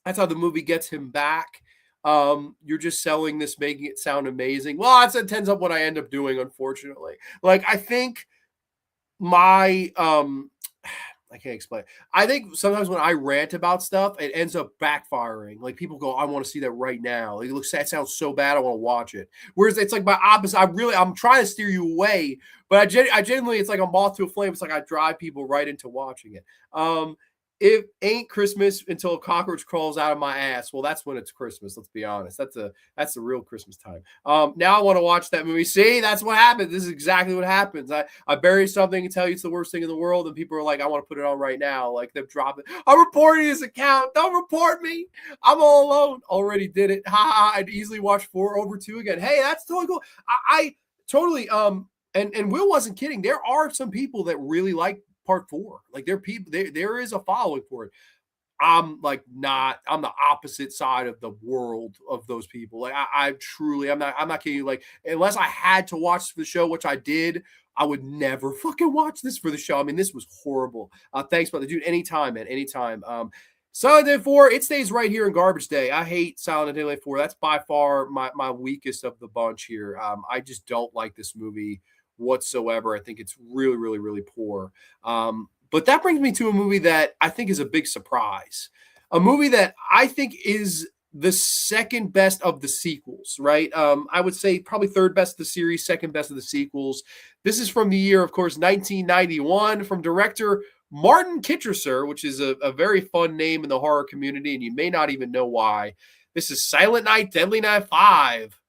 That's how the movie gets him back. You're just selling this, making it sound amazing. Well, that ends up what I end up doing, unfortunately. Like, I think my I can't explain. I think sometimes when I rant about stuff, it ends up backfiring. Like, people go, I want to see that right now. Like, that sounds so bad, I want to watch it. Whereas it's like my opposite. I'm trying to steer you away, but I genuinely, it's like a moth to a flame. It's like I drive people right into watching it. It ain't Christmas until a cockroach crawls out of my ass. Well, that's when it's Christmas. Let's be honest. That's the real Christmas time. Now I want to watch that movie. See, that's what happens. This is exactly what happens. I bury something and tell you it's the worst thing in the world, and people are like, I want to put it on right now. Like, they've dropped it. I'm reporting his account. Don't report me. I'm all alone. Already did it. Ha! I'd easily watch 4 over 2 again. Hey, that's totally cool. I totally and Will wasn't kidding. There are some people that really like part 4. Like, there is a following for it. I'm like not, I'm the opposite side of the world of those people. Like, I truly, I'm not kidding you. Like, unless I had to watch the show, which I did, I would never fucking watch this for the show. I mean, this was horrible. Thanks, brother. Dude, anytime, man, anytime. Silent Night 4, it stays right here in garbage day. I hate Silent Night 4. That's by far my weakest of the bunch here. I just don't like this movie whatsoever. I think it's really, really, really poor. But that brings me to a movie that I think is a big surprise. A movie that I think is the second best of the sequels, right? I would say probably third best of the series, second best of the sequels. This is from the year, of course, 1991, from director Martin Kitcherser, which is a very fun name in the horror community, and you may not even know why. This is Silent Night, Deadly Night 5.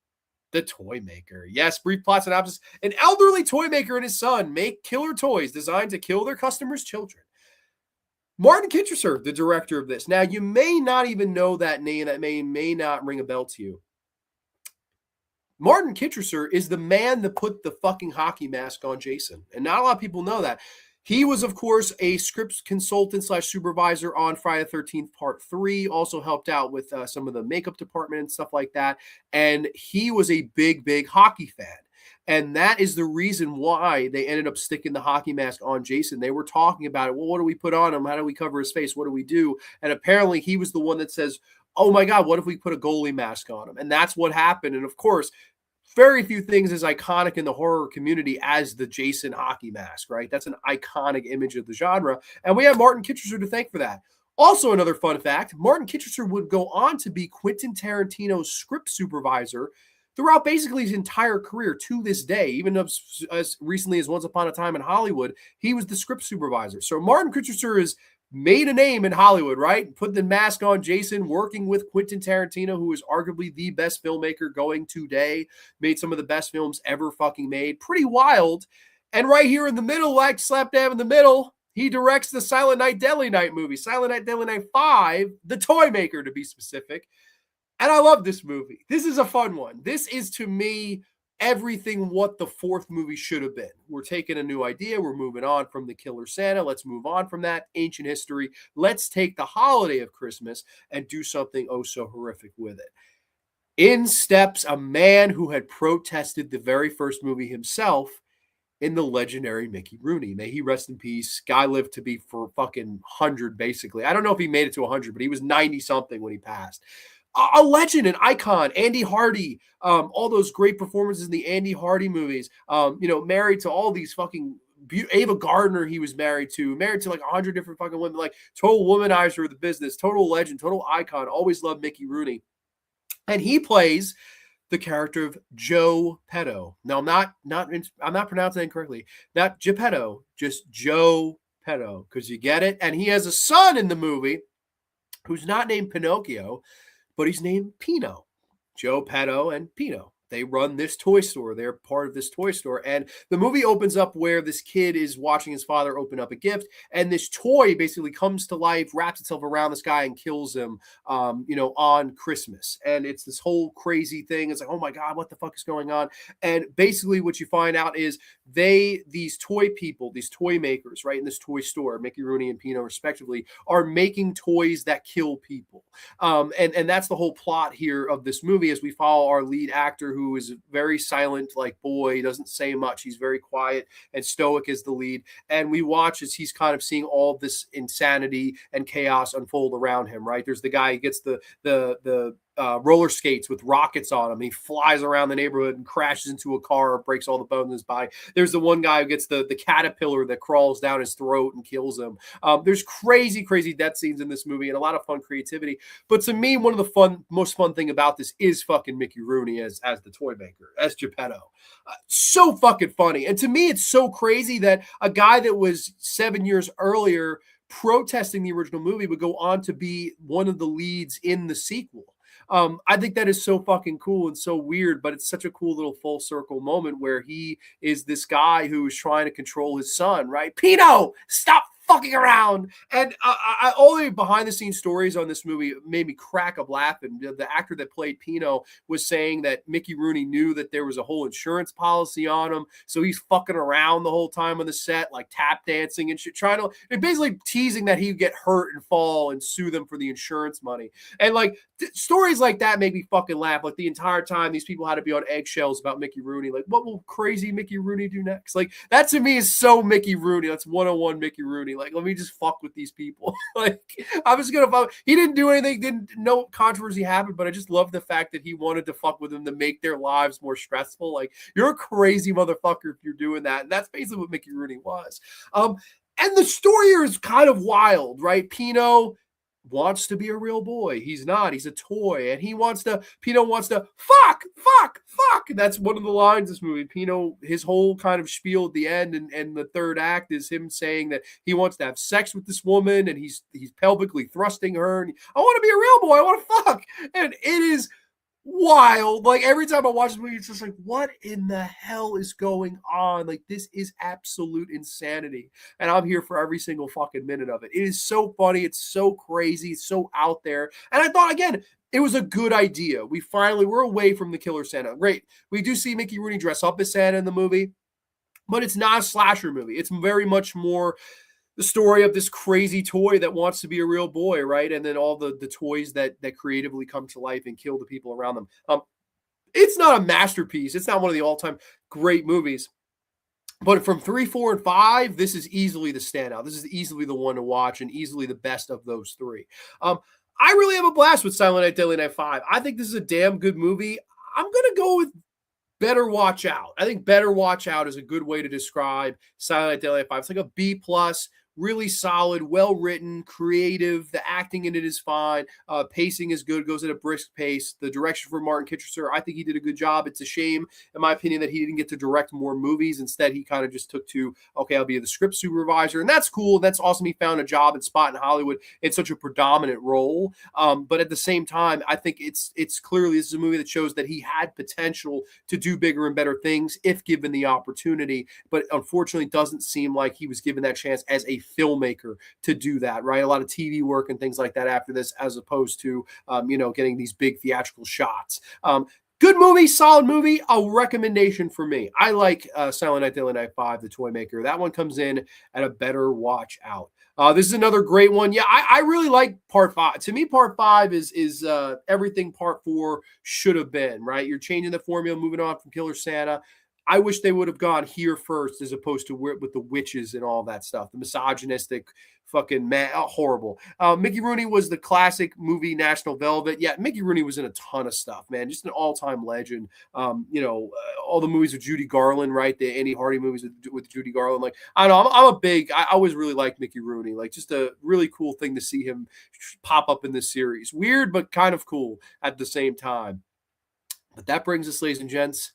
The Toy Maker. Yes, brief plot synopsis. An elderly toy maker and his son make killer toys designed to kill their customers' children. Martin Kitcherser, the director of this. Now, you may not even know that name. That may not ring a bell to you. Martin Kitcherser is the man that put the fucking hockey mask on Jason. And not a lot of people know that. He was, of course, a script consultant / supervisor on Friday the 13th Part 3, also helped out with some of the makeup department and stuff like that. And he was a big, big hockey fan. And that is the reason why they ended up sticking the hockey mask on Jason. They were talking about it. Well, what do we put on him? How do we cover his face? What do we do? And apparently he was the one that says, oh my God, what if we put a goalie mask on him? And that's what happened. And of course, very few things as iconic in the horror community as the Jason hockey mask, right? That's an iconic image of the genre. And we have Martin Kitchener to thank for that. Also, another fun fact, Martin Kitchener would go on to be Quentin Tarantino's script supervisor throughout basically his entire career to this day. Even as recently as Once Upon a Time in Hollywood, he was the script supervisor. So Martin Kitchener is made a name in Hollywood, right? Put the mask on Jason, working with Quentin Tarantino, who is arguably the best filmmaker going today, made some of the best films ever fucking made. Pretty wild. And right here in the middle, like slap dab in the middle, he directs the Silent Night, Deadly Night movie, Silent Night, Deadly Night 5, The Toy Maker to be specific. And I love this movie. This is a fun one. This is, to me, everything what the fourth movie should have been. We're taking a new idea. We're moving on from the Killer Santa. Let's move on from that ancient history. Let's take the holiday of Christmas and do something oh so horrific with it. In steps a man who had protested the very first movie himself in the legendary Mickey Rooney. May he rest in peace. Guy lived to be for fucking 100, basically. I don't know if he made it to 100, but he was 90-something when he passed. A legend, an icon, Andy Hardy, all those great performances in the Andy Hardy movies, married to all these fucking Ava Gardner he was married to like 100 different fucking women, like total womanizer of the business, total legend, total icon, always loved Mickey Rooney. And he plays the character of Joe Petto. Now, I'm not pronouncing it incorrectly. Not Geppetto, just Joe Petto, because you get it. And he has a son in the movie who's not named Pinocchio, but he's named Pino. Joe Petto and Pino. They run this toy store. They're part of this toy store. And the movie opens up where this kid is watching his father open up a gift. And this toy basically comes to life, wraps itself around this guy and kills him, on Christmas. And it's this whole crazy thing. It's like, oh my God, what the fuck is going on? And basically what you find out is these toy people, these toy makers, right, in this toy store, Mickey Rooney and Pino respectively, are making toys that kill people. And that's the whole plot here of this movie as we follow our lead actor who is very silent, like boy, he doesn't say much. He's very quiet and stoic as the lead. And we watch as he's kind of seeing all this insanity and chaos unfold around him, right? There's the guy who gets the roller skates with rockets on him. He flies around the neighborhood and crashes into a car, breaks all the bones in his body. There's the one guy who gets the caterpillar that crawls down his throat and kills him. There's crazy death scenes in this movie and a lot of fun creativity. But to me, one of the most fun thing about this is fucking Mickey Rooney as the toy maker, as Geppetto. So fucking funny. And to me, it's so crazy that a guy that was 7 years earlier protesting the original movie would go on to be one of the leads in the sequel. I think that is so fucking cool and so weird, but it's such a cool little full circle moment where he is this guy who is trying to control his son, right? Pino, stop fucking around. And all the behind the scenes stories on this movie made me crack up laughing. The actor that played Pino was saying that Mickey Rooney knew that there was a whole insurance policy on him. So he's fucking around the whole time on the set, like tap dancing and shit, basically teasing that he'd get hurt and fall and sue them for the insurance money. And like stories like that make me fucking laugh. Like the entire time these people had to be on eggshells about Mickey Rooney. Like, what will crazy Mickey Rooney do next? Like that to me is so Mickey Rooney. That's 101 Mickey Rooney. Like, let me just fuck with these people. Like, I was gonna fuck. He didn't do anything, no controversy happened, but I just love the fact that he wanted to fuck with them to make their lives more stressful. Like, you're a crazy motherfucker if you're doing that. And that's basically what Mickey Rooney was. And the story here is kind of wild, right? Pino wants to be a real boy. He's not. He's a toy. And Pino wants to fuck. That's one of the lines in this movie. Pino, his whole kind of spiel at the end and the third act is him saying that he wants to have sex with this woman and he's pelvically thrusting her. And I want to be a real boy. I want to fuck. And it is wild. Like every time I watch this movie, it's just like, what in the hell is going on? Like, this is absolute insanity. And I'm here for every single fucking minute of it. It is so funny. It's so crazy. It's so out there. And I thought, again, it was a good idea. We're away from the Killer Santa. Great. We do see Mickey Rooney dress up as Santa in the movie. but it's not a slasher movie. It's very much more the story of this crazy toy that wants to be a real boy, right? And then all the toys that creatively come to life and kill the people around them. It's not a masterpiece. It's not one of the all-time great movies. But from 3, 4, and 5, this is easily the standout. This is easily the one to watch and easily the best of those three. I really have a blast with Silent Night, Deadly Night 5. I think this is a damn good movie. I'm going to go with Better Watch Out. I think Better Watch Out is a good way to describe Silent Night, Deadly Night 5. It's like a B+, really solid, well-written, creative. The acting in it is fine. Pacing is good, goes at a brisk pace. The direction for Martin Kitchener, I think he did a good job. It's a shame, in my opinion, that he didn't get to direct more movies. Instead, he kind of just took to, okay, I'll be the script supervisor. And that's cool. That's awesome. He found a job and spot in Hollywood in such a predominant role. But at the same time, I think it's clearly, this is a movie that shows that he had potential to do bigger and better things if given the opportunity. But unfortunately, it doesn't seem like he was given that chance as a filmmaker to do that, right? A lot of TV work and things like that after this, as opposed to, getting these big theatrical shots. Good movie, solid movie, a recommendation for me. I like Silent Night, Deadly Night 5, The Toy Maker. That one comes in at a Better Watch Out. This is another great one. Yeah, I really like part 5. To me, part 5 is everything part 4 should have been, right? You're changing the formula, moving on from Killer Santa. I wish they would have gone here first as opposed to with the witches and all that stuff. The misogynistic fucking horrible. Mickey Rooney was the classic movie National Velvet. Yeah, Mickey Rooney was in a ton of stuff, man. Just an all-time legend. All the movies with Judy Garland, right? The Andy Hardy movies with Judy Garland. Like, I don't know, I always really liked Mickey Rooney. Like, just a really cool thing to see him pop up in this series. Weird, but kind of cool at the same time. But that brings us, ladies and gents,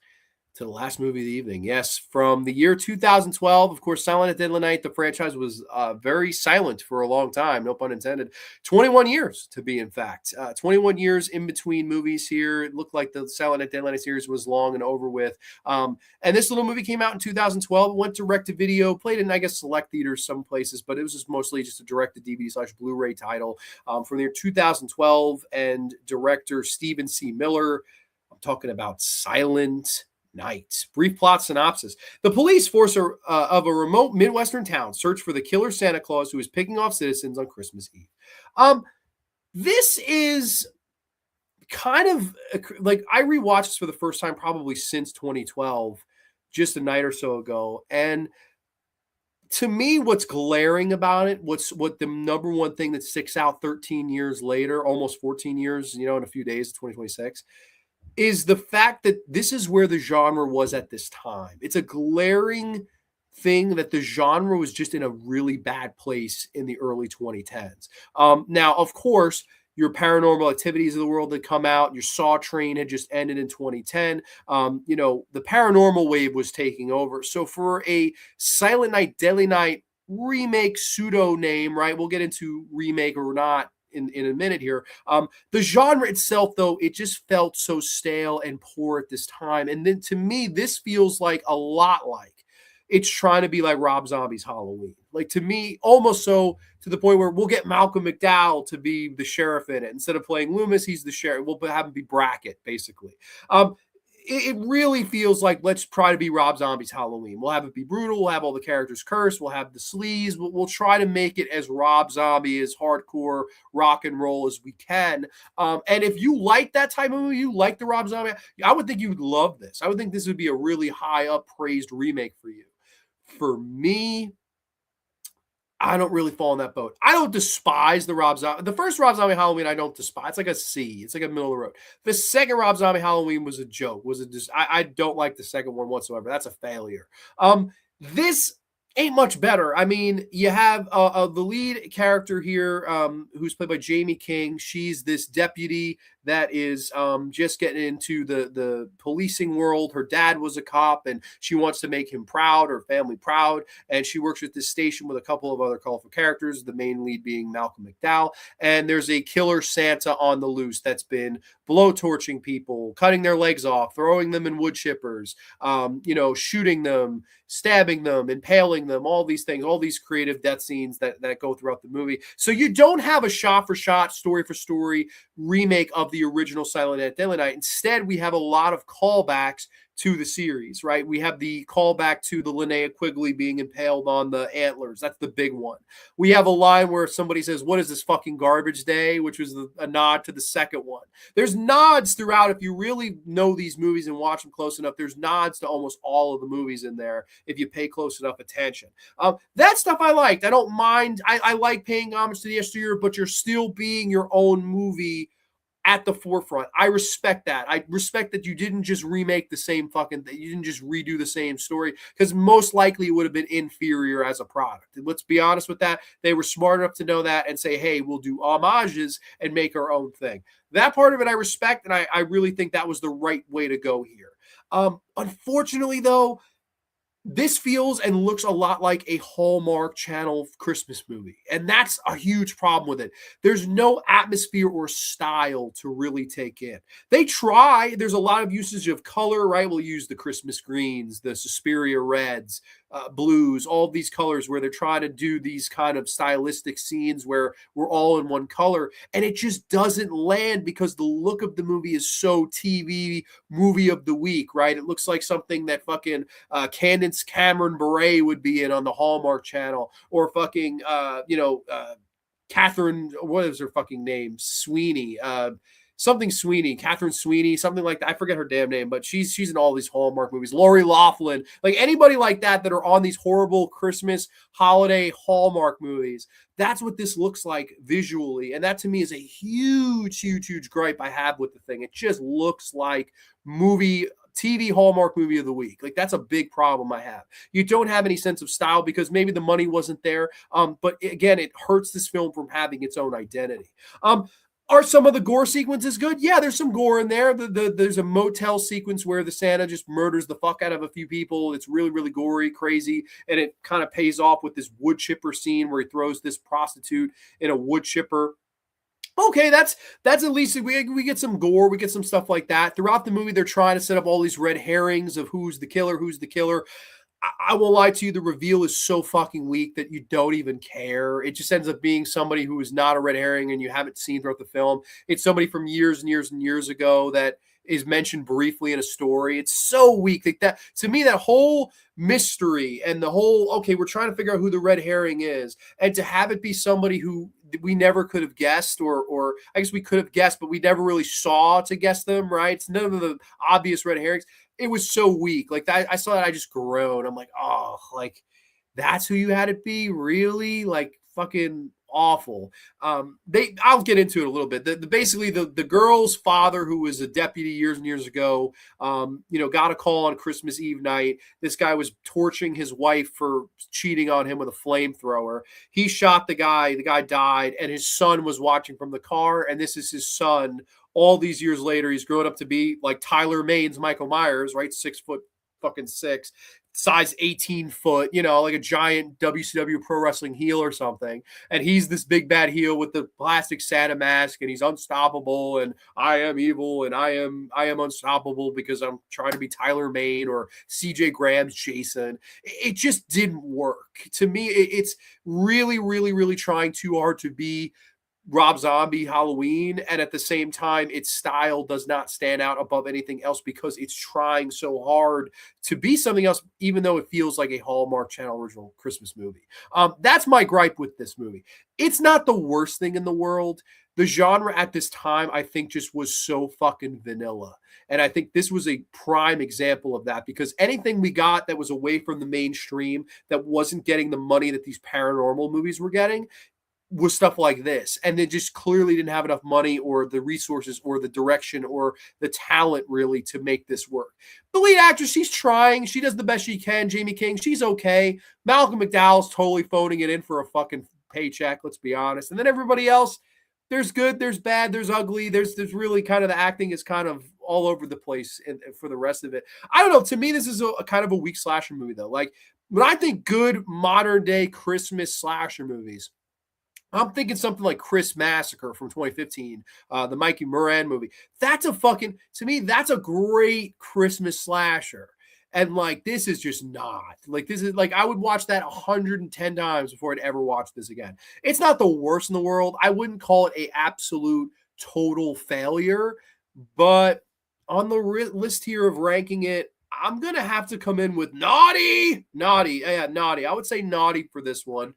to the last movie of the evening. Yes, from the year 2012. Of course, Silent Night, Deadly Night, the franchise was very silent for a long time, no pun intended. 21 years, to be in fact. 21 years in between movies here. It looked like the Silent Night, Deadly Night series was long and over with. And this little movie came out in 2012. It went direct-to-video, played in, I guess, select theaters some places, but it was just mostly just a direct-to-DVD/Blu-ray title from the year 2012, and director Stephen C. Miller. I'm talking about Silent Night. Brief plot synopsis. The police force of a remote Midwestern town search for the killer Santa Claus who is picking off citizens on Christmas Eve. This is kind of like, I rewatched this for the first time probably since 2012, just a night or so ago. And to me, what's glaring about it, what the number one thing that sticks out 13 years later, almost 14 years, in a few days, 2026, is the fact that this is where the genre was at this time. It's a glaring thing that the genre was just in a really bad place in the early 2010s. Now, of course, your Paranormal Activities of the world had come out. Your Saw train had just ended in 2010. The paranormal wave was taking over. So for a Silent Night, Deadly Night remake pseudo name, right? We'll get into remake or not in a minute here. The genre itself, though, it just felt so stale and poor at this time. And then to me, this feels like a lot like it's trying to be like Rob Zombie's Halloween. Like, to me, almost so to the point where we'll get Malcolm McDowell to be the sheriff in it. Instead of playing Loomis, he's the sheriff. We'll have him be Brackett, basically. It really feels like, let's try to be Rob Zombie's Halloween. We'll have it be brutal. We'll have all the characters cursed. We'll have the sleaze. We'll try to make it as Rob Zombie, as hardcore rock and roll as we can. And if you like that type of movie, you like the Rob Zombie, I would think you would love this. I would think this would be a really high up praised remake for you. For me, I don't really fall in that boat. I don't despise the Rob Zombie. The first Rob Zombie Halloween, I don't despise. It's like a C. It's like a middle of the road. The second Rob Zombie Halloween was a joke. I don't like the second one whatsoever. That's a failure. This ain't much better. I mean, you have the lead character here, who's played by Jamie King. She's this deputy that is just getting into the policing world. Her dad was a cop, and she wants to make him proud, her family proud. And she works at this station with a couple of other colorful characters, the main lead being Malcolm McDowell. And there's a killer Santa on the loose that's been blowtorching people, cutting their legs off, throwing them in wood chippers, shooting them, stabbing them, impaling them, all these things, all these creative death scenes that go throughout the movie. So you don't have a shot-for-shot, story-for-story remake of of the original Silent Night, Deadly Night. Instead, we have a lot of callbacks to the series, right? We have the callback to the Linnea Quigley being impaled on the antlers. That's the big one. We have a line where somebody says, "What is this fucking garbage day?" which was a nod to the second one. There's nods throughout. If you really know these movies and watch them close enough, there's nods to almost all of the movies in there if you pay close enough attention. That stuff I liked. I don't mind. I like paying homage to the yesteryear, but you're still being your own movie at the forefront. I respect that. I respect that you didn't just remake the same fucking thing. You didn't just redo the same story, because most likely it would have been inferior as a product. And let's be honest with that. They were smart enough to know that and say, hey, we'll do homages and make our own thing. That part of it I respect, and I really think that was the right way to go here. Unfortunately, though, this feels and looks a lot like a Hallmark Channel Christmas movie. And that's a huge problem with it. There's no atmosphere or style to really take in. They try. There's a lot of usage of color, right? We'll use the Christmas greens, the Suspiria reds, blues, all of these colors where they're trying to do these kind of stylistic scenes where we're all in one color. And it just doesn't land because the look of the movie is so TV movie of the week, right? It looks like something that fucking Candace Cameron Bure would be in on the Hallmark Channel, or fucking, Catherine, what is her fucking name? Sweeney. Something Sweeney, Catherine Sweeney, something like that. I forget her damn name, but she's in all these Hallmark movies. Lori Loughlin, like anybody like that are on these horrible Christmas holiday Hallmark movies. That's what this looks like visually. And that to me is a huge, huge, huge gripe I have with the thing. It just looks like TV Hallmark movie of the week. Like that's a big problem I have. You don't have any sense of style because maybe the money wasn't there. But again, it hurts this film from having its own identity. Are some of the gore sequences good? Yeah, there's some gore in there. There's a motel sequence where the Santa just murders the fuck out of a few people. It's really, really gory, crazy, and it kind of pays off with this wood chipper scene where he throws this prostitute in a wood chipper. Okay, that's at least we get some gore, we get some stuff like that. Throughout the movie, they're trying to set up all these red herrings of who's the killer. I won't lie to you, the reveal is so fucking weak that you don't even care. It just ends up being somebody who is not a red herring and you haven't seen throughout the film. It's somebody from years and years and years ago that is mentioned briefly in a story. It's so weak. Like that, to me, that whole mystery and the whole, okay, we're trying to figure out who the red herring is, and to have it be somebody who we never could have guessed, or I guess we could have guessed, but we never really saw to guess them, right? It's none of the obvious red herrings. It was so weak. Like that, I saw that, I just groaned. I'm like, oh, like that's who you had it be? Really? Like fucking awful. I'll get into it a little bit. Basically the girl's father, who was a deputy years and years ago, got a call on Christmas Eve night. This guy was torching his wife for cheating on him with a flamethrower. He shot the guy died, and his son was watching from the car, and this is his son. All these years later, he's grown up to be like Tyler Mane's Michael Myers, right? 6'6", size 18 foot, like a giant WCW pro wrestling heel or something. And he's this big bad heel with the plastic Santa mask, and he's unstoppable, and I am evil, and I am unstoppable because I'm trying to be Tyler Mane or CJ Graham's Jason. It just didn't work. To me, it's really, really, really trying too hard to be Rob Zombie Halloween, and at the same time its style does not stand out above anything else because it's trying so hard to be something else, even though it feels like a Hallmark Channel original Christmas movie. That's my gripe with this movie. It's not the worst thing in the world. The genre at this time, I think, just was so fucking vanilla. And I think this was a prime example of that, because anything we got that was away from the mainstream, that wasn't getting the money that these paranormal movies were getting, was stuff like this. And they just clearly didn't have enough money or the resources or the direction or the talent really to make this work. The lead actress, she's trying. She does the best she can. Jamie King, she's okay. Malcolm McDowell's totally phoning it in for a fucking paycheck, let's be honest. And then everybody else, there's good, there's bad, there's ugly. There's really kind of, the acting is kind of all over the place for the rest of it. I don't know. To me, this is a kind of a weak slasher movie, though. Like, when I think good modern day Christmas slasher movies, I'm thinking something like Chris Massacre from 2015, the Mikey Moran movie. That's to me, that's a great Christmas slasher. And like, this is just not. Like, this is like, I would watch that 110 times before I'd ever watch this again. It's not the worst in the world. I wouldn't call it a absolute total failure. But on the list here of ranking it, I'm going to have to come in with naughty. Yeah, naughty. I would say naughty for this one.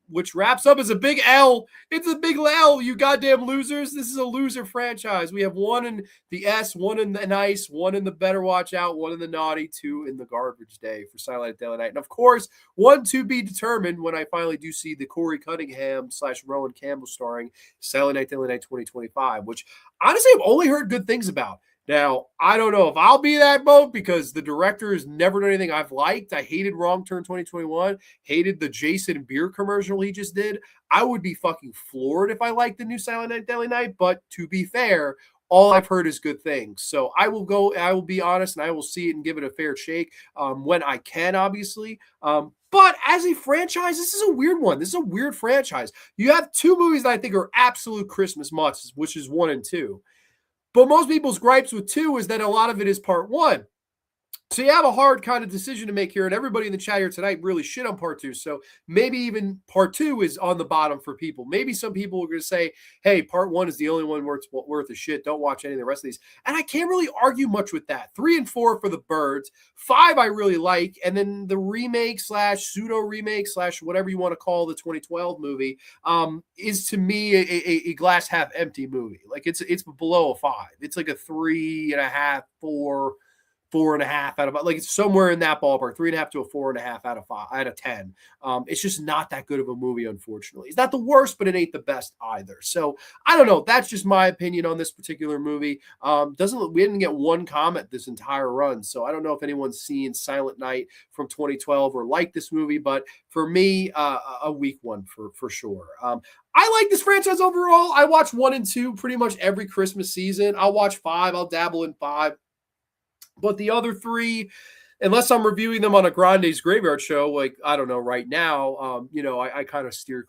Which wraps up as a big L. It's a big L, you goddamn losers. This is a loser franchise. We have one in the S, one in the nice, one in the better watch out, one in the naughty, two in the garbage day for Silent Night, Deadly Night. And of course, one to be determined when I finally do see the Corey Cunningham / Rowan Campbell starring Silent Night, Deadly Night 2025, which honestly I've only heard good things about. Now, I don't know if I'll be that boat because the director has never done anything I've liked. I hated Wrong Turn 2021, hated the Jason Beer commercial he just did. I would be fucking floored if I liked the new Silent Night, Deadly Night, but to be fair, all I've heard is good things. So I will be honest, and I will see it and give it a fair shake when I can, obviously. But as a franchise, this is a weird one. This is a weird franchise. You have two movies that I think are absolute Christmas musts, which is 1 and 2. But most people's gripes with 2 is that a lot of it is part 1. So you have a hard kind of decision to make here, and everybody in the chat here tonight really shit on part 2. So maybe even part 2 is on the bottom for people. Maybe some people are going to say, hey, part 1 is the only one worth a shit. Don't watch any of the rest of these. And I can't really argue much with that. 3 and 4 for the birds. 5 I really like. And then the remake / pseudo remake / whatever you want to call the 2012 movie is to me a glass half empty movie. Like it's below a 5. It's like a 3.5, 4. 4.5 out of, like, it's somewhere in that ballpark, 3.5 to a 4.5 out of 10. It's just not that good of a movie, unfortunately. It's not the worst, but it ain't the best either. So I don't know. That's just my opinion on this particular movie. We didn't get one comment this entire run, so I don't know if anyone's seen Silent Night from 2012 or liked this movie, but for me, a weak one for sure. I like this franchise overall. I watch 1 and 2 pretty much every Christmas season. I'll watch 5. I'll dabble in 5. But the other 3, unless I'm reviewing them on a Grande's Graveyard show, like, I don't know, right now, I kind of steer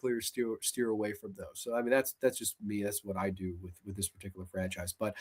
away from those. So, I mean, that's just me. That's what I do with this particular franchise. But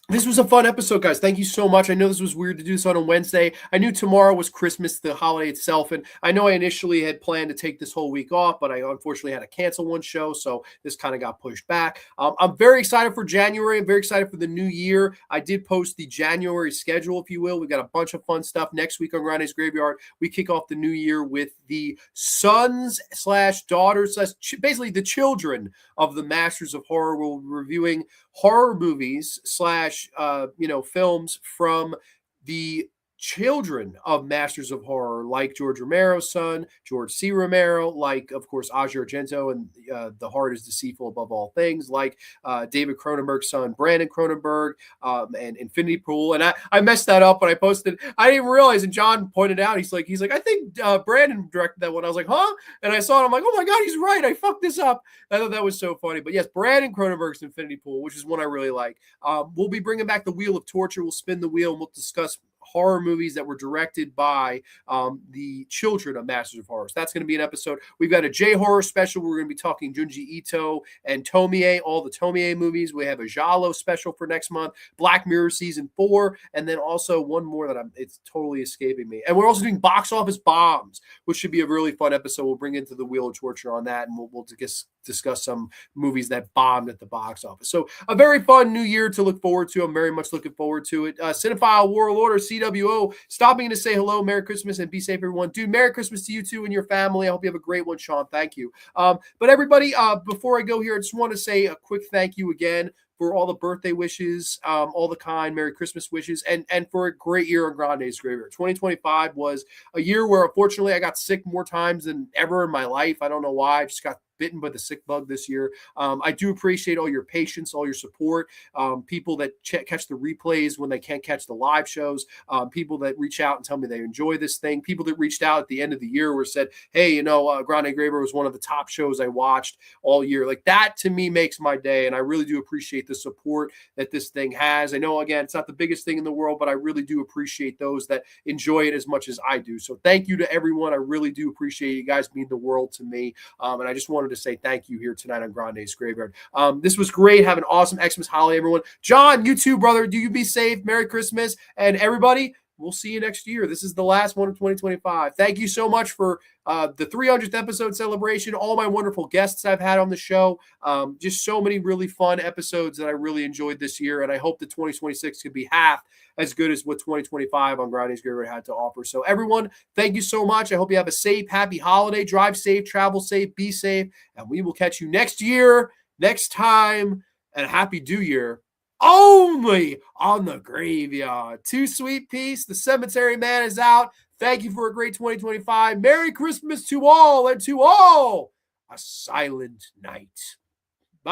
this was a fun episode, guys. Thank you so much. I know this was weird to do this on a Wednesday. I knew tomorrow was Christmas, the holiday itself, and I know I initially had planned to take this whole week off, but I unfortunately had to cancel one show, so this kind of got pushed back. I'm very excited for January. I'm very excited for the new year. I did post the January schedule, if you will. We've got a bunch of fun stuff next week on Grande's Graveyard. We kick off the new year with the sons / daughters / basically the children of the Masters of Horror. We'll be reviewing horror movies / films from the children of Masters of Horror, like George Romero's son, George C. Romero, like, of course, Asia Argento and The Heart is Deceitful Above All Things, like David Cronenberg's son, Brandon Cronenberg, and Infinity Pool. And I messed that up when I posted. I didn't even realize, and John pointed out, he's like, I think Brandon directed that one. I was like, huh? And I saw it. I'm like, oh my God, he's right. I fucked this up. I thought that was so funny. But yes, Brandon Cronenberg's Infinity Pool, which is one I really like. We'll be bringing back the Wheel of Torture. We'll spin the wheel and we'll discuss horror movies that were directed by the children of Masters of Horror. So that's going to be an episode. We've got a J-horror special. We're going to be talking Junji Ito and Tomie, all the Tomie movies. We have a Giallo special for next month, Black Mirror season 4, and then also one more that it's totally escaping me. And we're also doing box office bombs, which should be a really fun episode. We'll bring into the Wheel of Torture on that, and we'll discuss some movies that bombed at the box office. So a very fun new year to look forward to. I'm very much looking forward to it. Cinephile World Order, CWO, stopping to say hello, Merry Christmas, and be safe, everyone. Dude, Merry Christmas to you too and your family. I hope you have a great one, Sean. Thank you. But everybody, before I go here, I just want to say a quick thank you again for all the birthday wishes, all the kind Merry Christmas wishes, and for a great year on Grande's Graveyard. 2025 was a year where, unfortunately, I got sick more times than ever in my life. I don't know why. I just got bitten by the sick bug this year. I do appreciate all your patience, all your support, people that catch the replays when they can't catch the live shows, people that reach out and tell me they enjoy this thing, people that reached out at the end of the year where said, hey, Grande Graveyard was one of the top shows I watched all year. Like, that to me makes my day, and I really do appreciate the support that this thing has. I know, again, it's not the biggest thing in the world, but I really do appreciate those that enjoy it as much as I do. So thank you to everyone. I really do appreciate you guys mean the world to me, and I just wanted to say thank you here tonight on Grande's Graveyard. This was great. Have an awesome Xmas holiday, everyone. John, you too, brother. Do you be safe. Merry Christmas. And everybody, we'll see you next year. This is the last one of 2025. Thank you so much for the 300th episode celebration, all my wonderful guests I've had on the show. Just so many really fun episodes that I really enjoyed this year, and I hope that 2026 could be half as good as what 2025 on Grande's Graveyard had to offer. So everyone, thank you so much. I hope you have a safe, happy holiday. Drive safe, travel safe, be safe, and we will catch you next year, next time, and happy New Year. Only on the Graveyard. Too sweet peace. The Cemetery Man is out. Thank you for a great 2025. Merry Christmas to all, and to all a silent night.